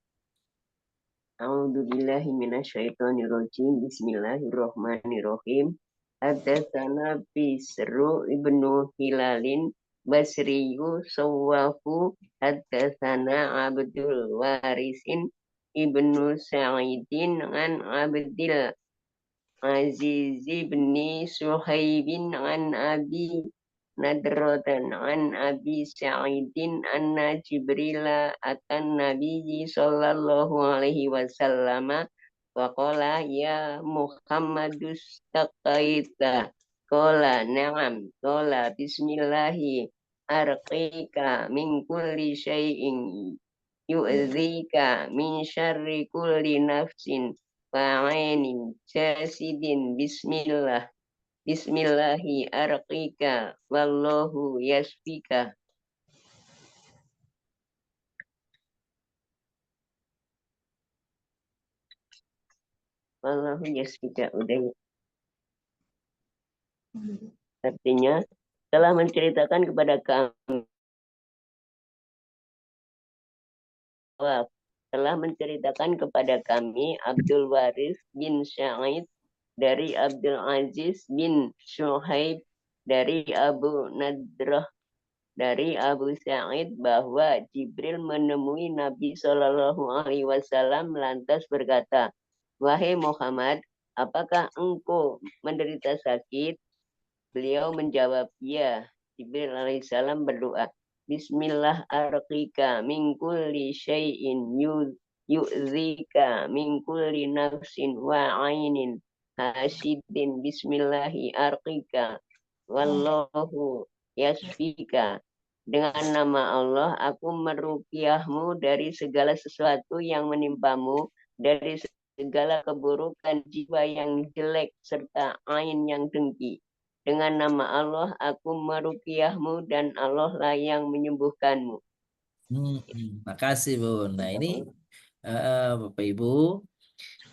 A'udzubillahi minasyaitonirrajim. Bismillahirrahmanirrahim. Hadatsana Bisru ibnu Hilalin Basriyu Sawwafu. Hadatsana Abdul Warisin ibnu Sa'idin an Abdil Aziz ibni Suhaibin an Abi Nadratan an Abi Sa'idin anna Jibrila atan Nabiyyi sallallahu alaihi wasallam wa qala ya Muhammadus taqaita qala na'am qala bismillahi arqika min kulli syai'in yu'dzika min syarri kulli nafsin fa'ainin jasidin Bismillahi arqika wallahu yasfika. Wallahu yasfika. Udah. Artinya telah menceritakan kepada kami Abdul Waris bin Sa'id dari Abdul Aziz bin Suhaib dari Abu Nadrah dari Abu Sa'id bahwa Jibril menemui Nabi Shallallahu Alaihi Wasallam lantas berkata, wahai Muhammad, apakah engkau menderita sakit? Beliau menjawab, ya. Jibril alaihissalam berdoa, Bismillah arqika min kulli syai'in yu'zika min kulli nafsin wa ainin hasidin. Bismillahi arqika wallahu yasfika. Dengan nama Allah aku meruqyahmu dari segala sesuatu yang menimpamu, dari segala keburukan jiwa yang jelek serta ain yang dengki. Dengan nama Allah aku meruqyahmu dan Allah lah yang menyembuhkanmu. Makasih Bun. Nah ini Bapak Ibu,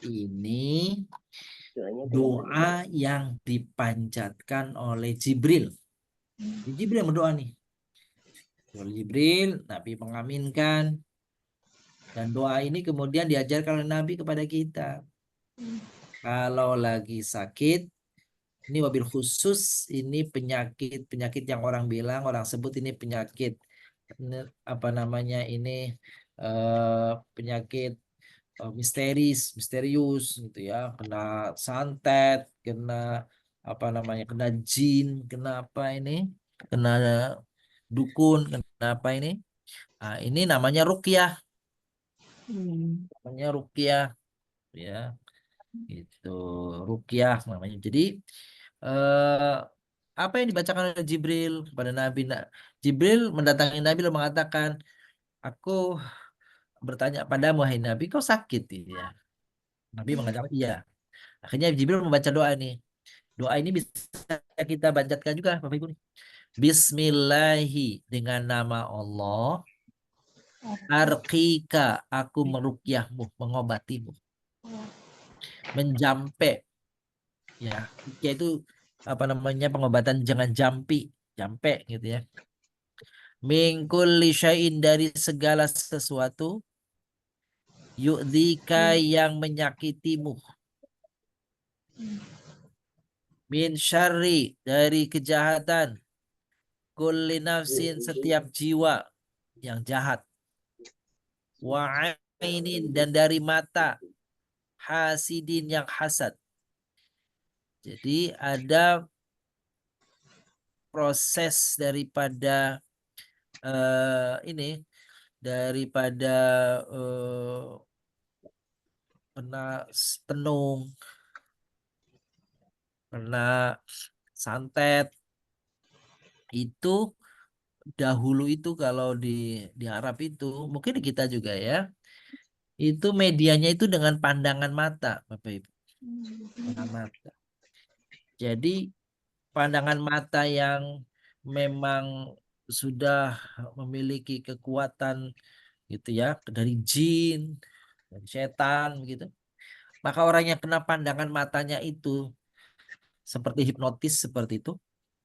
ini doa yang dipanjatkan oleh Jibril. Jibril yang berdoa nih. Jibril, Nabi mengaminkan. Dan doa ini kemudian diajarkan oleh Nabi kepada kita. Kalau lagi sakit, ini wabil khusus, ini penyakit yang orang bilang, orang sebut ini penyakit. Ini, apa namanya ini penyakit misterius gitu ya, kena santet, kena apa namanya, kena jin, kena apa ini, kena dukun, kena apa ini. Nah, ini namanya ruqyah. Namanya ruqyah ya. Itu ruqyah namanya. Jadi apa yang dibacakan oleh Jibril kepada Nabi? Jibril mendatangi Nabi lalu mengatakan, aku bertanya padamu, hai Nabi, kau sakit ya? Nabi mengatakan iya. Akhirnya Jibril membaca doa ini. Doa ini bisa kita bacakan juga Bapak Ibu. Bismillahi, dengan nama Allah, arqika, aku meruqyahmu, mengobatimu. Menjampe, ya, yaitu apa namanya, pengobatan jangan jampi, jampe gitu ya. Min kulli syai'in, dari segala sesuatu, yu'dzika yang menyakitimu, min syarri dari kejahatan, kulli nafsin setiap jiwa yang jahat, wa ainin dan dari mata, hasidin yang hasad. Jadi ada proses daripada ini daripada kena tenung, kena santet itu dahulu itu kalau di Arab itu mungkin di kita juga ya, itu medianya itu dengan pandangan mata, Bapak Ibu. Pandangan mata. Jadi pandangan mata yang memang sudah memiliki kekuatan gitu ya, dari jin, dari setan gitu. Maka orang yang kena pandangan matanya itu seperti hipnotis seperti itu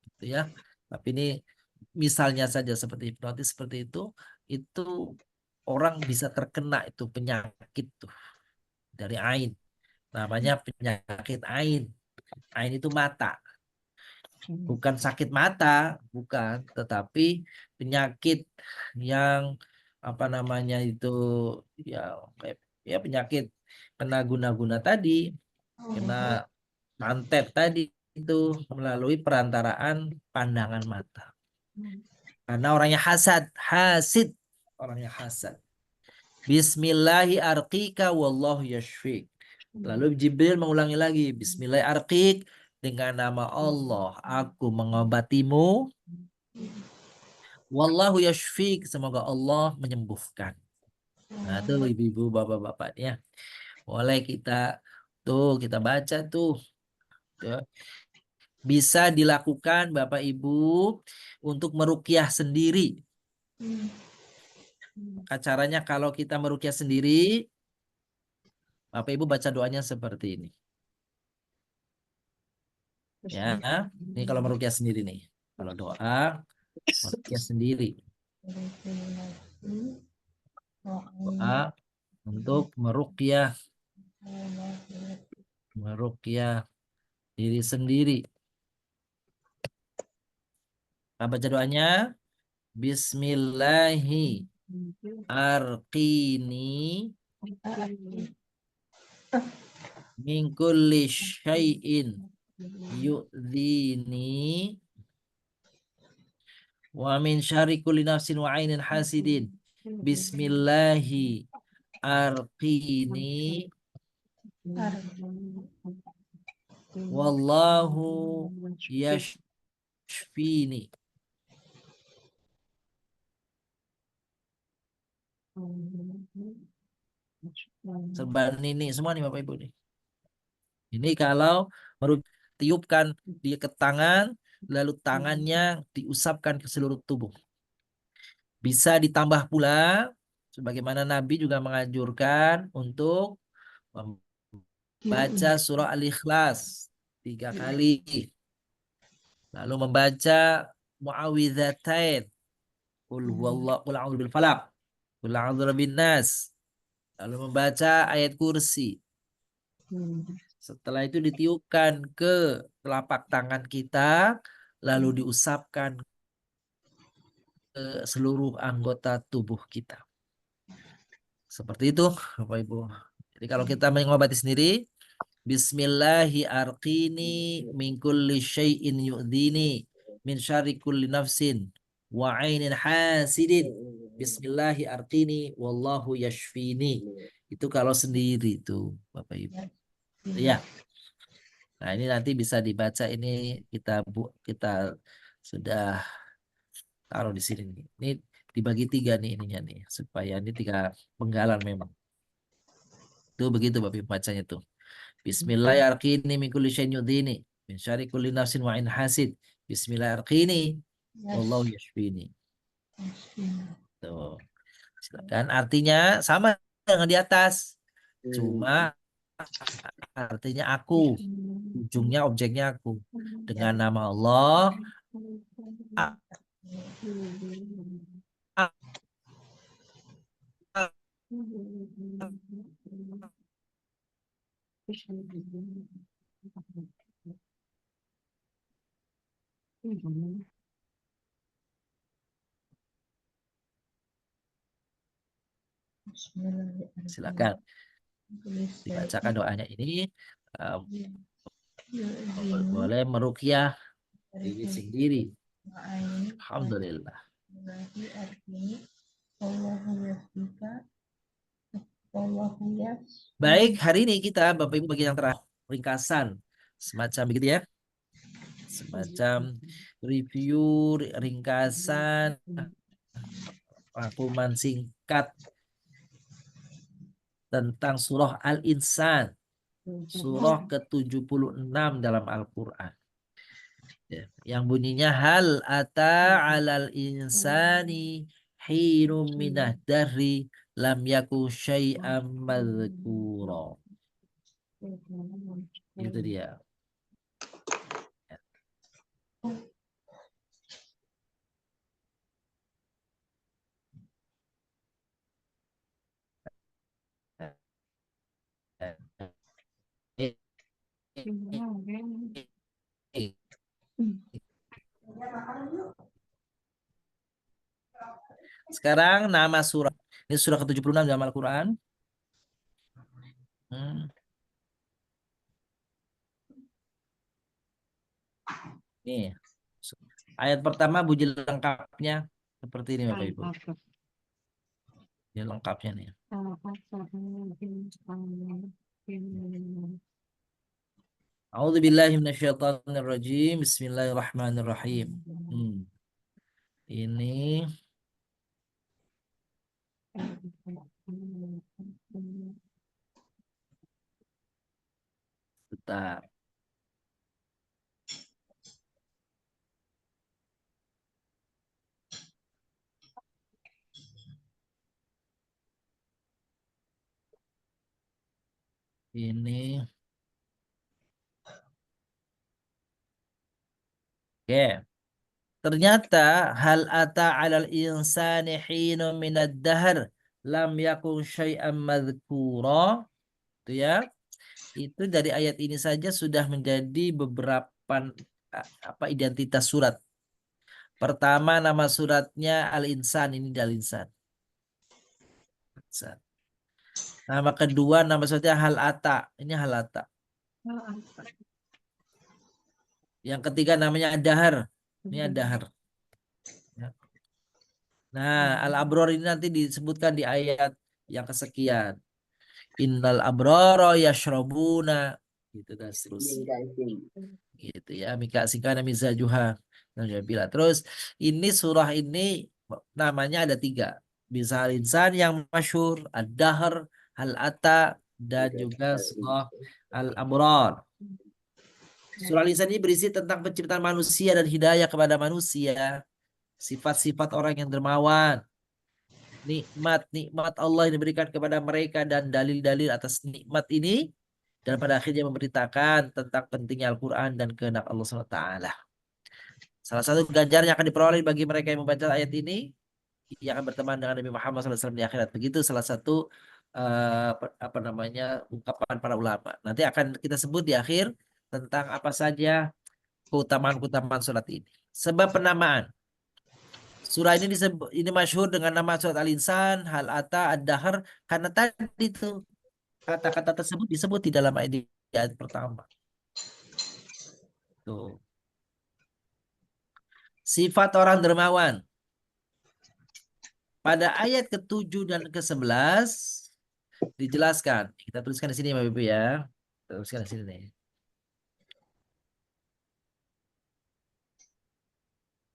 gitu ya. Tapi ini misalnya saja seperti hipnotis seperti itu orang bisa terkena itu penyakit tuh dari ain. Namanya penyakit ain. Ain itu mata. Bukan sakit mata, bukan, tetapi penyakit yang apa namanya itu ya kayak ya penyakit kena guna-guna tadi, kena santet tadi itu melalui perantaraan pandangan mata. Karena orangnya hasid, orangnya hasad. Bismillahi arqika wallahu yashfik. Lalu Jibril mengulangi lagi, Bismillahi arqik, dengan nama Allah aku mengobatimu. Wallahu yashfik, semoga Allah menyembuhkan. Nah, tuh ibu-ibu, bapak-bapak ya. Boleh kita baca tuh. Tuh. Bisa dilakukan Bapak Ibu untuk meruqyah sendiri. Caranya kalau kita meruqyah sendiri, Bapak Ibu baca doanya seperti ini. Ya, ini kalau meruqyah sendiri nih. Kalau doa meruqyah sendiri. Doa untuk meruqyah diri sendiri. Baca doanya. Bismillahi arqini min kulli syai'in yu'dhini wa min syarri kulli nafsin wa ainin hasidin. Bismillahi arqini wallahu yashfini. Serba ini semua nih Bapak Ibu nih. Ini kalau tiupkan dia ke tangan, lalu tangannya diusapkan ke seluruh tubuh. Bisa ditambah pula, sebagaimana Nabi juga menganjurkan untuk membaca surah Al-Ikhlas 3 kali. Lalu membaca muawwidzatain. Qul huwallahu, qul a'udzu bil falaq, qul a'udzu birabbin nas. Lalu membaca ayat kursi. Setelah itu ditiupkan ke telapak tangan kita, lalu diusapkan ke seluruh anggota tubuh kita. Seperti itu, Bapak Ibu. Jadi kalau kita mengobati sendiri, Bismillahi arqini min kulli syai'in yu'dini min syarri kulli nafsin wa ainin hasidin. Bismillahi arqini wallahu yashfini. Itu kalau sendiri tuh, Bapak Ibu. Ya. Nah, ini nanti bisa dibaca, ini kita sudah taruh di sini nih. Ini dibagi 3 nih ininya nih, supaya ini 3 penggalan memang. Itu begitu Bapak Ibu bacanya tuh. Bismillahirrahmanirrahim min kulli syai'in yudhini min syarri kulli nafsin wa ain hasid. Bismillahirrahmanirrahim wallahu yashfini. Tuh. Silakan, artinya sama dengan di atas. Cuma artinya aku, ujungnya objeknya aku. Dengan nama Allah Silakan dibacakan doanya ini. Um, boleh meruqyah diri sendiri. Alhamdulillah. Baik, hari ini kita Bapak Ibu bagi yang terakhir ringkasan semacam begitu ya. Semacam review ringkasan rangkuman singkat tentang surah Al-Insan, surah ke-76 dalam Al-Qur'an. Ya, yang bunyinya hal ata 'alal insani hinum minah dahri lam yakun syai'am madzkura. Itu dia. Sekarang nama surah. Ini surah ke-76 dalam Al-Quran. Nih. Ayat pertama bunyi lengkapnya seperti ini Bapak Ibu. Ini lengkapnya nih. A'udzubillahi minasyaitonirrajim. Bismillahirrahmanirrahim. Ini bentar. Ini. Oke. Ternyata hal ata 'alal insani hinun minad dahr lam yakun syai'an madzkura. Itu ya. Itu dari ayat ini saja sudah menjadi beberapa identitas surat. Pertama nama suratnya Al-Insan, ini Al-Insan. Nama kedua nama suratnya Hal Ata, ini Hal Ata. Yang ketiga namanya Ad-Dahr, ini Ad-Dahr. Nah, Al-Abror ini nanti disebutkan di ayat yang kesekian. Innal abrara yashrabuna gitu dan seterusnya. Gitu ya, mika sikana mizajuha. Terus ini surah ini namanya ada 3. Bisa Al-Insan yang masyhur, Ad-Dahr, Al-Ata, dan juga surah Al-Abrar. Surah Al-Insan ini berisi tentang penciptaan manusia dan hidayah kepada manusia. Sifat-sifat orang yang dermawan. Nikmat Allah yang diberikan kepada mereka dan dalil-dalil atas nikmat ini. Dan pada akhirnya memberitakan tentang pentingnya Al-Quran dan kehendak Allah SWT. Salah satu ganjaran yang akan diperoleh bagi mereka yang membaca ayat ini, yang akan berteman dengan Nabi Muhammad SAW di akhirat. Begitu salah satu ungkapan para ulama. Nanti akan kita sebut di akhir tentang apa saja keutamaan-keutamaan surat ini. Sebab penamaan. Surah ini masyhur dengan nama surat Al-Insan, Hal Ata, Ad-Dahr, karena tadi itu kata-kata tersebut disebut di dalam ayat pertama. Tuh. Sifat orang dermawan. Pada ayat ke-7 dan ke-11 dijelaskan. Kita tuliskan di sini Bapak Ibu ya. Kita tuliskan di sini nih.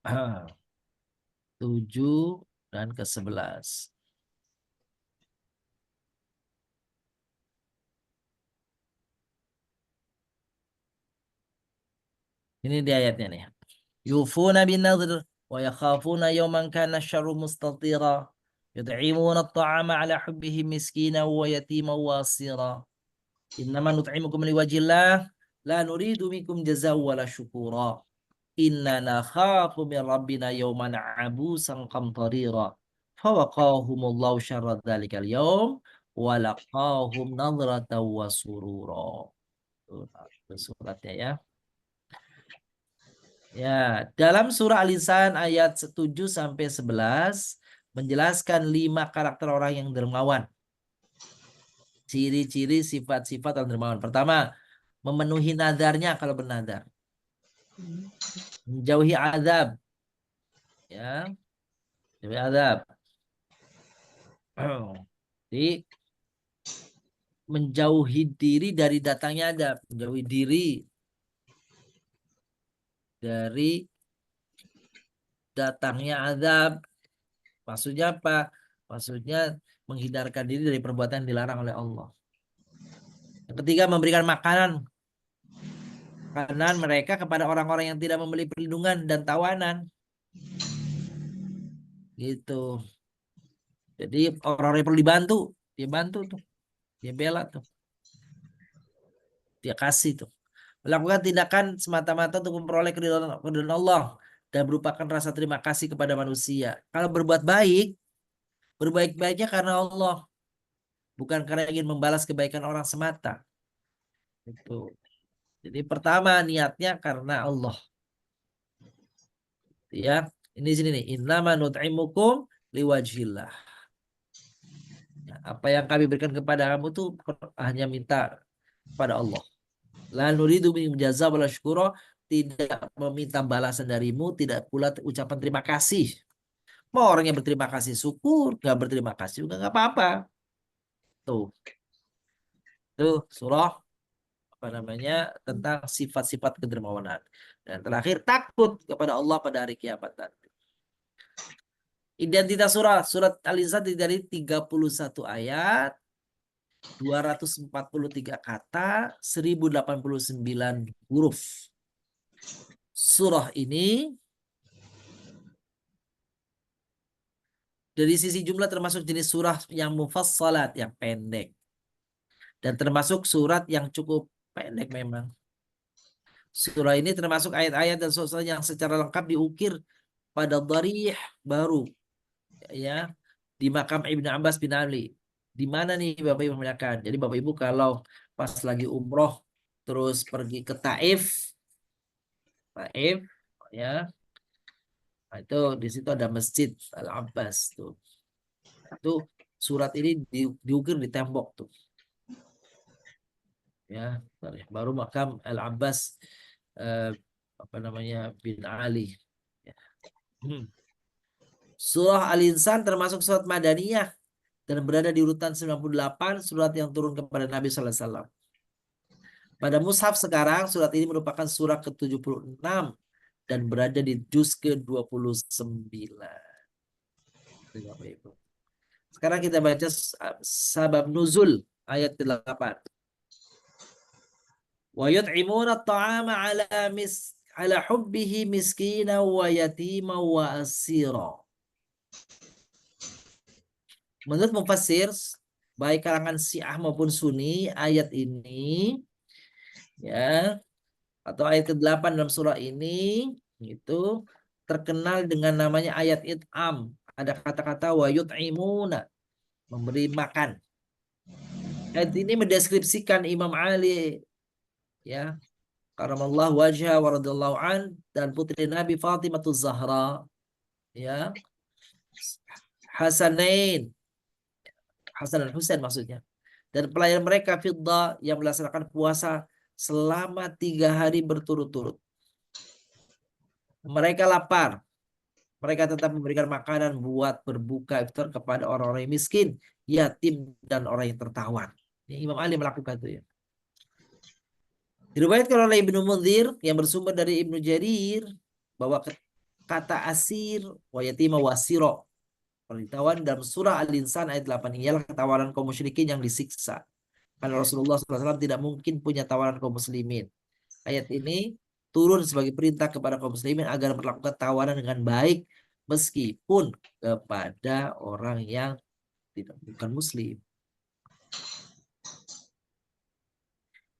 Ah. 7 dan ke-11. Ini di ayatnya nih. Yufuna bin nadhr wa yakhafuna yawman kana syarru mustatira. Yud'imuna at-ta'ama ala hubbihi miskina wa yatima wa asira. Innama nut'imukum liwajhillah la nuridu minkum jazaa wala syukura. Inna nakhafu min rabbina yawman 'abusan qamtarira. Fawaqahumullahu syarra dzalikal yawm walaqahum nadratan wa surura. Itu suratnya ya. Ya, dalam surah Al-Insan ayat 7 sampai 11 menjelaskan 5 karakter orang yang dermawan. Ciri-ciri sifat-sifat orang dermawan. Pertama, memenuhi nadarnya kalau bernadar. Menjauhi azab. Ya, menjauhi azab. Jadi menjauhi diri dari datangnya azab, menjauhi diri dari datangnya azab. Maksudnya apa? Maksudnya menghindarkan diri dari perbuatan yang dilarang oleh Allah. Yang ketiga, memberikan makanan mereka kepada orang-orang yang tidak memberi perlindungan dan tawanan. Gitu. Jadi orang-orang yang perlu dibantu, dia bantu tuh. Dia bela tuh. Dia kasih tuh. Melakukan tindakan semata-mata untuk memperoleh keridhaan Allah dan merupakan rasa terima kasih kepada manusia. Kalau berbuat baik, berbaik-baiknya karena Allah, bukan karena ingin membalas kebaikan orang semata. Itu. Jadi pertama niatnya karena Allah. Ya, ini sini nih. Innama nut'imukum liwajhillah. Ya, apa yang kami berikan kepada kamu tuh hanya minta kepada Allah. La nuridu minkum jazaa wala syukura, tidak meminta balasan darimu, tidak pula ucapan terima kasih. Mau orang yang berterima kasih syukur, nggak berterima kasih juga nggak apa-apa. Tuh surah apa namanya tentang sifat-sifat kedermawanan. Dan terakhir takut kepada Allah pada hari kiamat nanti. Identitas surat Al-Insan dari 31 ayat, 243 kata, 1089 huruf. Surah ini dari sisi jumlah termasuk jenis surah yang mufassalat, yang pendek. Dan termasuk surat yang cukup pendek memang. Surah ini termasuk ayat-ayat dan surat yang secara lengkap diukir pada dharih baru. Ya, di makam Ibnu Abbas bin Ali. Di mana nih Bapak Ibu memuliakan? Jadi Bapak Ibu kalau pas lagi umroh terus pergi ke Taif, ya, nah, itu di situ ada Masjid Al-Abbas tuh. Itu surat ini diukir di tembok tuh. Ya, baru makam Al-Abbas apa namanya bin Ali. Ya. Surah Al-Insan termasuk surat Madaniyah dan berada di urutan 98 surat yang turun kepada Nabi sallallahu alaihi wasallam. Pada mushaf sekarang surat ini merupakan surah ke-76 dan berada di juz ke-29. Sekarang kita baca sabab nuzul ayat 8. Wa yut'imuna at-ta'ama ala hubbihi miskina wa yatima wa asira. Menurut mufassir baik kalangan Syiah maupun Sunni, ayat ini ya atau ayat ke-8 dalam surah ini itu terkenal dengan namanya ayat it'am. Ada kata-kata wa yut'imuna, memberi makan. Ayat ini mendeskripsikan Imam Ali ya karamallahu wajha wa radhiyallahu an dan putri Nabi Fatimah Zahra ya Hasan dan Husain maksudnya, dan pelayan mereka Fiddah yang melaksanakan puasa selama 3 hari berturut-turut. Mereka lapar, mereka tetap memberikan makanan buat berbuka iftar kepada orang-orang yang miskin, yatim, dan orang yang tertawan. Ini Imam Ali melakukan itu ya. Diriwayatkan oleh Ibnu Munzir yang bersumber dari Ibnu Jarir bahwa kata asir wa yatima wa asira ditawan dalam surah Al-Insan ayat 8 ialah tawanan kaum musyrikin yang disiksa. Karena Rasulullah SAW tidak mungkin punya tawanan kaum muslimin. Ayat ini turun sebagai perintah kepada kaum muslimin agar melakukan tawanan dengan baik meskipun kepada orang yang bukan muslim.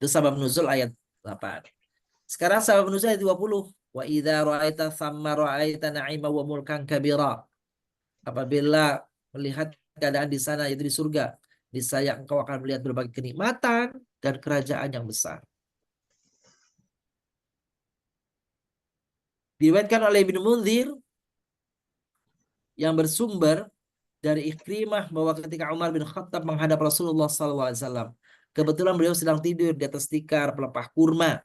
Itu sabab nuzul ayat 8. Sekarang sabab nuzul ayat 20. Wa idza ra'aita thamma ra'aita na'ima wa mulkan kabira. Apabila melihat keadaan di sana, yaitu di surga, niscaya engkau akan melihat berbagai kenikmatan dan kerajaan yang besar. Diriwayatkan oleh Ibnu Munzir yang bersumber dari Ikrimah bahwa ketika Umar bin Khattab menghadap Rasulullah SAW, kebetulan beliau sedang tidur di atas tikar pelepah kurma,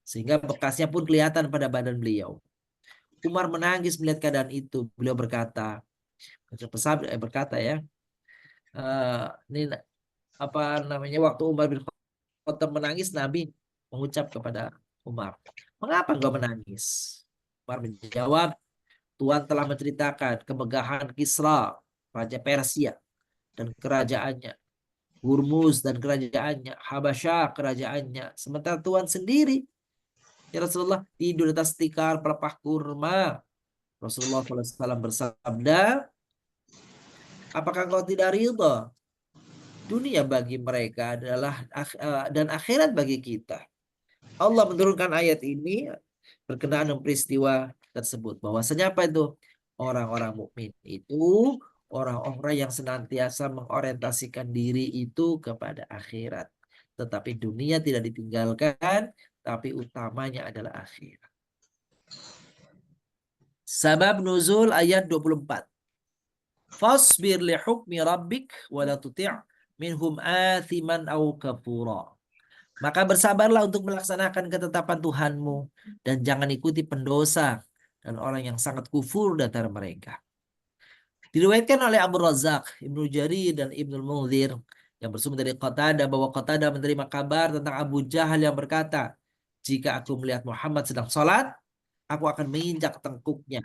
sehingga bekasnya pun kelihatan pada badan beliau. Umar menangis melihat keadaan itu. Beliau berkata ya, ini apa namanya, waktu Umar bin Khattab menangis, Nabi mengucap kepada Umar, "Mengapa engkau menangis?" Umar menjawab, "Tuhan telah menceritakan kemegahan Kisra, raja Persia dan kerajaannya, Hurmuz dan kerajaannya, Habasyah kerajaannya. Sementara Tuhan sendiri, ya Rasulullah, tidur di atas tikar pelepah kurma." Rasulullah SAW bersabda, "Apakah engkau tidak ridha? Dunia bagi mereka adalah dan akhirat bagi kita." Allah menurunkan ayat ini berkenaan dengan peristiwa tersebut. Bahwasanya apa itu? Orang-orang mukmin itu orang-orang yang senantiasa mengorientasikan diri itu kepada akhirat. Tetapi dunia tidak ditinggalkan, tapi utamanya adalah akhirat. Sabab nuzul ayat 24. Fasbir li hukmi rabbik wa la tuti' minhum athiman aw kafura. Maka bersabarlah untuk melaksanakan ketetapan Tuhanmu dan jangan ikuti pendosa dan orang yang sangat kufur di antara mereka. Diriwayatkan oleh Abu Razak, Ibnu Jarir dan Ibnu Munzir yang bersumber dari Qatadah bahwa Qatadah menerima kabar tentang Abu Jahal yang berkata, "Jika aku melihat Muhammad sedang sholat, aku akan menginjak tengkuknya."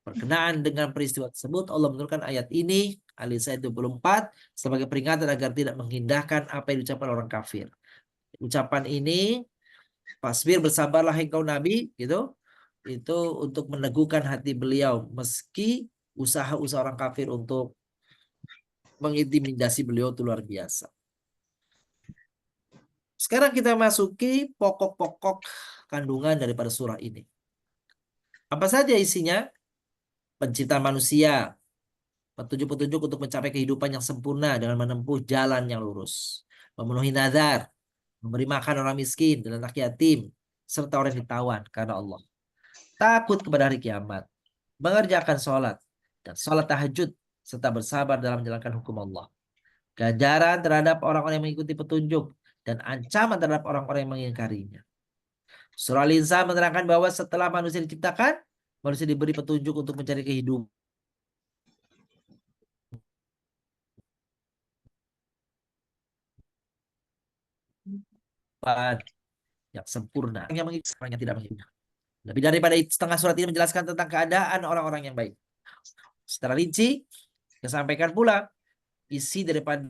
Berkenaan dengan peristiwa tersebut, Allah menurunkan ayat ini, Al-Nisa 24, sebagai peringatan agar tidak mengindahkan apa yang diucapkan orang kafir. Ucapan ini, "Fasbir, bersabarlah engkau Nabi," gitu, itu untuk meneguhkan hati beliau meski usaha-usaha orang kafir untuk mengintimidasi beliau itu luar biasa. Sekarang kita masuki pokok-pokok kandungan daripada surah ini. Apa saja isinya? Penciptaan manusia, petunjuk-petunjuk untuk mencapai kehidupan yang sempurna dengan menempuh jalan yang lurus, memenuhi nazar, memberi makan orang miskin dan anak yatim, serta orang yang ditawan karena Allah, takut kepada hari kiamat, mengerjakan sholat dan sholat tahajud, serta bersabar dalam menjalankan hukum Allah. Ganjaran terhadap orang-orang yang mengikuti petunjuk dan ancaman terhadap orang-orang yang mengingkarinya. Surah Al-Insan menerangkan bahwa setelah manusia diciptakan, manusia diberi petunjuk untuk mencari kehidupan yang sempurna, yang mengikuti, yang tidak mengikuti. Lebih daripada itu, setengah surat ini menjelaskan tentang keadaan orang-orang yang baik. Secara rinci, disampaikan pula isi daripada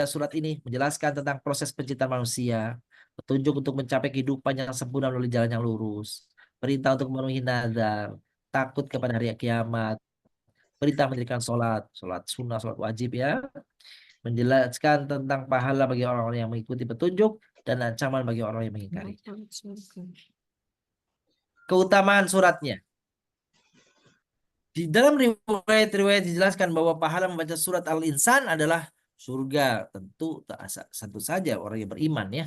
surat ini menjelaskan tentang proses penciptaan manusia, petunjuk untuk mencapai kehidupan yang sempurna melalui jalan yang lurus, perintah untuk memenuhi nazar, takut kepada hari kiamat, perintah mendirikan sholat sunnah, sholat wajib ya, menjelaskan tentang pahala bagi orang-orang yang mengikuti petunjuk dan ancaman bagi orang yang mengingkari. Keutamaan suratnya. Di dalam riwayat-riwayat dijelaskan bahwa pahala membaca surat Al-Insan adalah surga. Tentu saja orang yang beriman ya.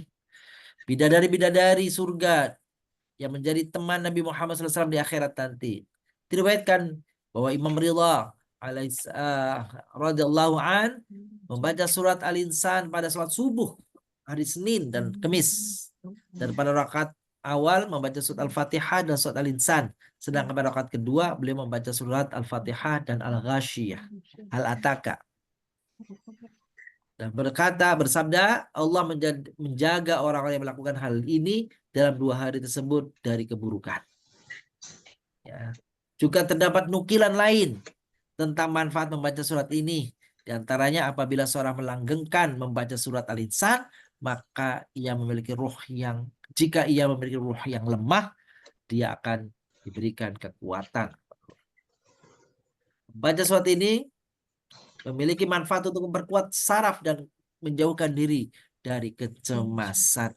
Bidadari-bidadari surga yang menjadi teman Nabi Muhammad SAW di akhirat nanti. Diriwayatkan bahwa Imam Ridha radhiyallahu an membaca surat Al-Insan pada salat subuh hari Senin dan Kamis, dan pada rakaat awal membaca surat Al-Fatihah dan surat Al-Insan, sedangkan pada rakaat kedua beliau membaca surat Al-Fatihah dan Al-Ghasyiyah, Al-Ataka, dan bersabda, Allah menjaga orang-orang yang melakukan hal ini dalam 2 hari tersebut dari keburukan. Ya. Juga terdapat nukilan lain tentang manfaat membaca surat ini. Di antaranya apabila seorang melanggengkan membaca surat Al-Insan, maka jika ia memiliki ruh yang lemah, dia akan diberikan kekuatan. Membaca surat ini memiliki manfaat untuk memperkuat saraf dan menjauhkan diri dari kecemasan.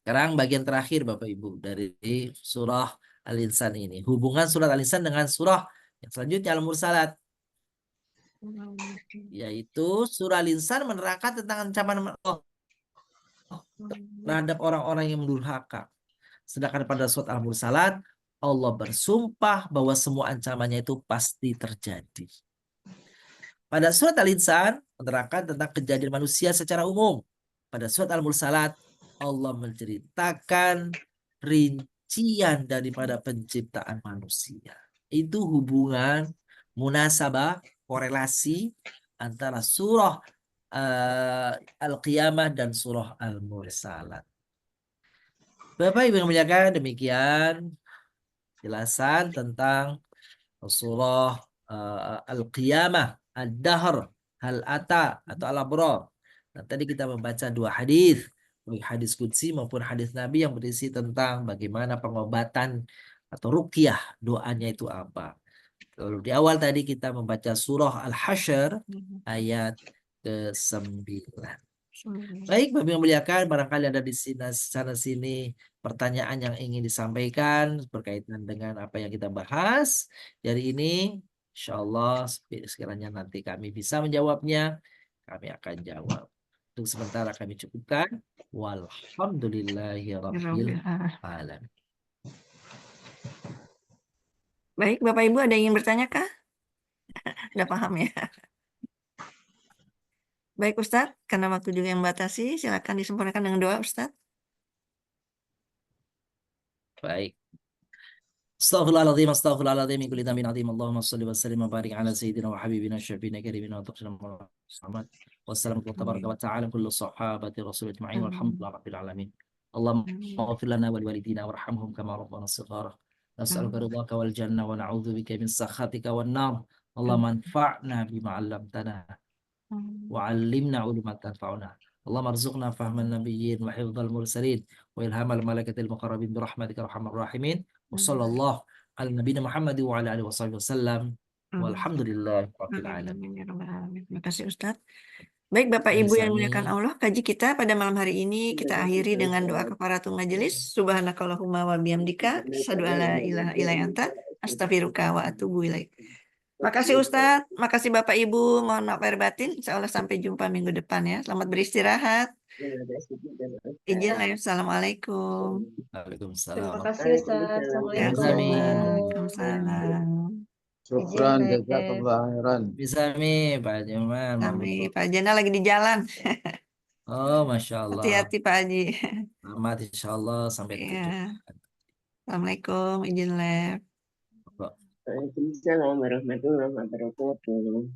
Sekarang bagian terakhir Bapak Ibu dari surah Al-Insan ini. Hubungan surat Al-Insan dengan surah yang selanjutnya Al-Mursalat. Yaitu surah Al-Insan menerangkan tentang ancaman Allah terhadap orang-orang yang mendurhaka. Sedangkan pada surat Al-Mursalat Allah bersumpah bahwa semua ancamannya itu pasti terjadi. Pada surat Al-Insan menerangkan tentang kejadian manusia secara umum. Pada surat Al-Mursalat Allah menceritakan rincian daripada penciptaan manusia. Itu hubungan munasabah, korelasi antara surah Al-Qiyamah dan surah Al-Mursalat. Bapak Ibu yang muliakan, demikian jelasan tentang surah Al-Qiyamah, Ad-Dahr, Hal Ata atau Al-Abrar. Dan tadi kita membaca 2 hadis, baik hadis qudsi maupun hadis Nabi yang berisi tentang bagaimana pengobatan atau ruqyah, doanya itu apa. Lalu di awal tadi kita membaca surah Al-Hasyr ayat ke-9. Baik, Bapak yang muliakan, barangkali ada di sana sini pertanyaan yang ingin disampaikan berkaitan dengan apa yang kita bahas hari ini. Insya Allah sekiranya nanti kami bisa menjawabnya, kami akan jawab. Untuk sementara kami cukupkan. Walhamdulillahirabbil alamin. Baik, Bapak Ibu ada yang ingin bertanya kah? Udah paham ya? Baik Ustadz, karena waktu juga yang membatasi, silakan disempurnakan dengan doa Ustadz. Baik. Astaghfirullahaladzim, astaghfirullahaladzim, min kulli dhanbin azim. Allahumma shalli wa sallim wa barik ala sayyidina wa habibina syafiina karimina wa taqsina Muhammad. Wassalamu tabaraka wa ta'ala kullu sahabati rasul ajma'in walhamdulillahi rabbil alamin. Allahumma ighfir lana wa liwalidina warhamhum kama rabbana shighara. Nas'aluka ridhaka wal jannah wa na'udzu bika min sakhatika wan nar. Allahumma anfa'na bima 'allamtana wa 'allimna 'uluman tanfa'una. اللهم ارزقنا فهم النبيين وحفظ المرسلين وإلهام الملائكة المقربين برحمتك يا أرحم الراحمين وصلى الله على نبينا محمد وعلى آله وصحبه وسلم والحمد لله رب العالمين. Terima kasih Ustadz. Baik Bapak Ibu yang dimuliakan Allah, kaji kita pada malam hari ini kita akhiri dengan doa kafaratul majelis. Subhanakallahumma wa bihamdika, asyhadu an la ilaha illa anta, astaghfiruka wa atubu ilaik. Makasih Ustadz, makasih Bapak Ibu, mohon maaf lahir batin. Insya Allah sampai jumpa minggu depan ya. Selamat beristirahat. Izin lahir. Assalamualaikum. Waalaikumsalam. Terima kasih Ustaz. Ya, Assalamualaikum. Waalaikumsalam. Syukran Izin, jazakallah khairan. Bisa Mi, Pak Jamal. Kami Pak Jana lagi di jalan. Oh, Masya Allah. Hati-hati Pak Haji. Selamat insya Allah sampai Ya. tujuan. Assalamualaikum, izin live. Waalaikumsalam warahmatullahi wabarakatuh.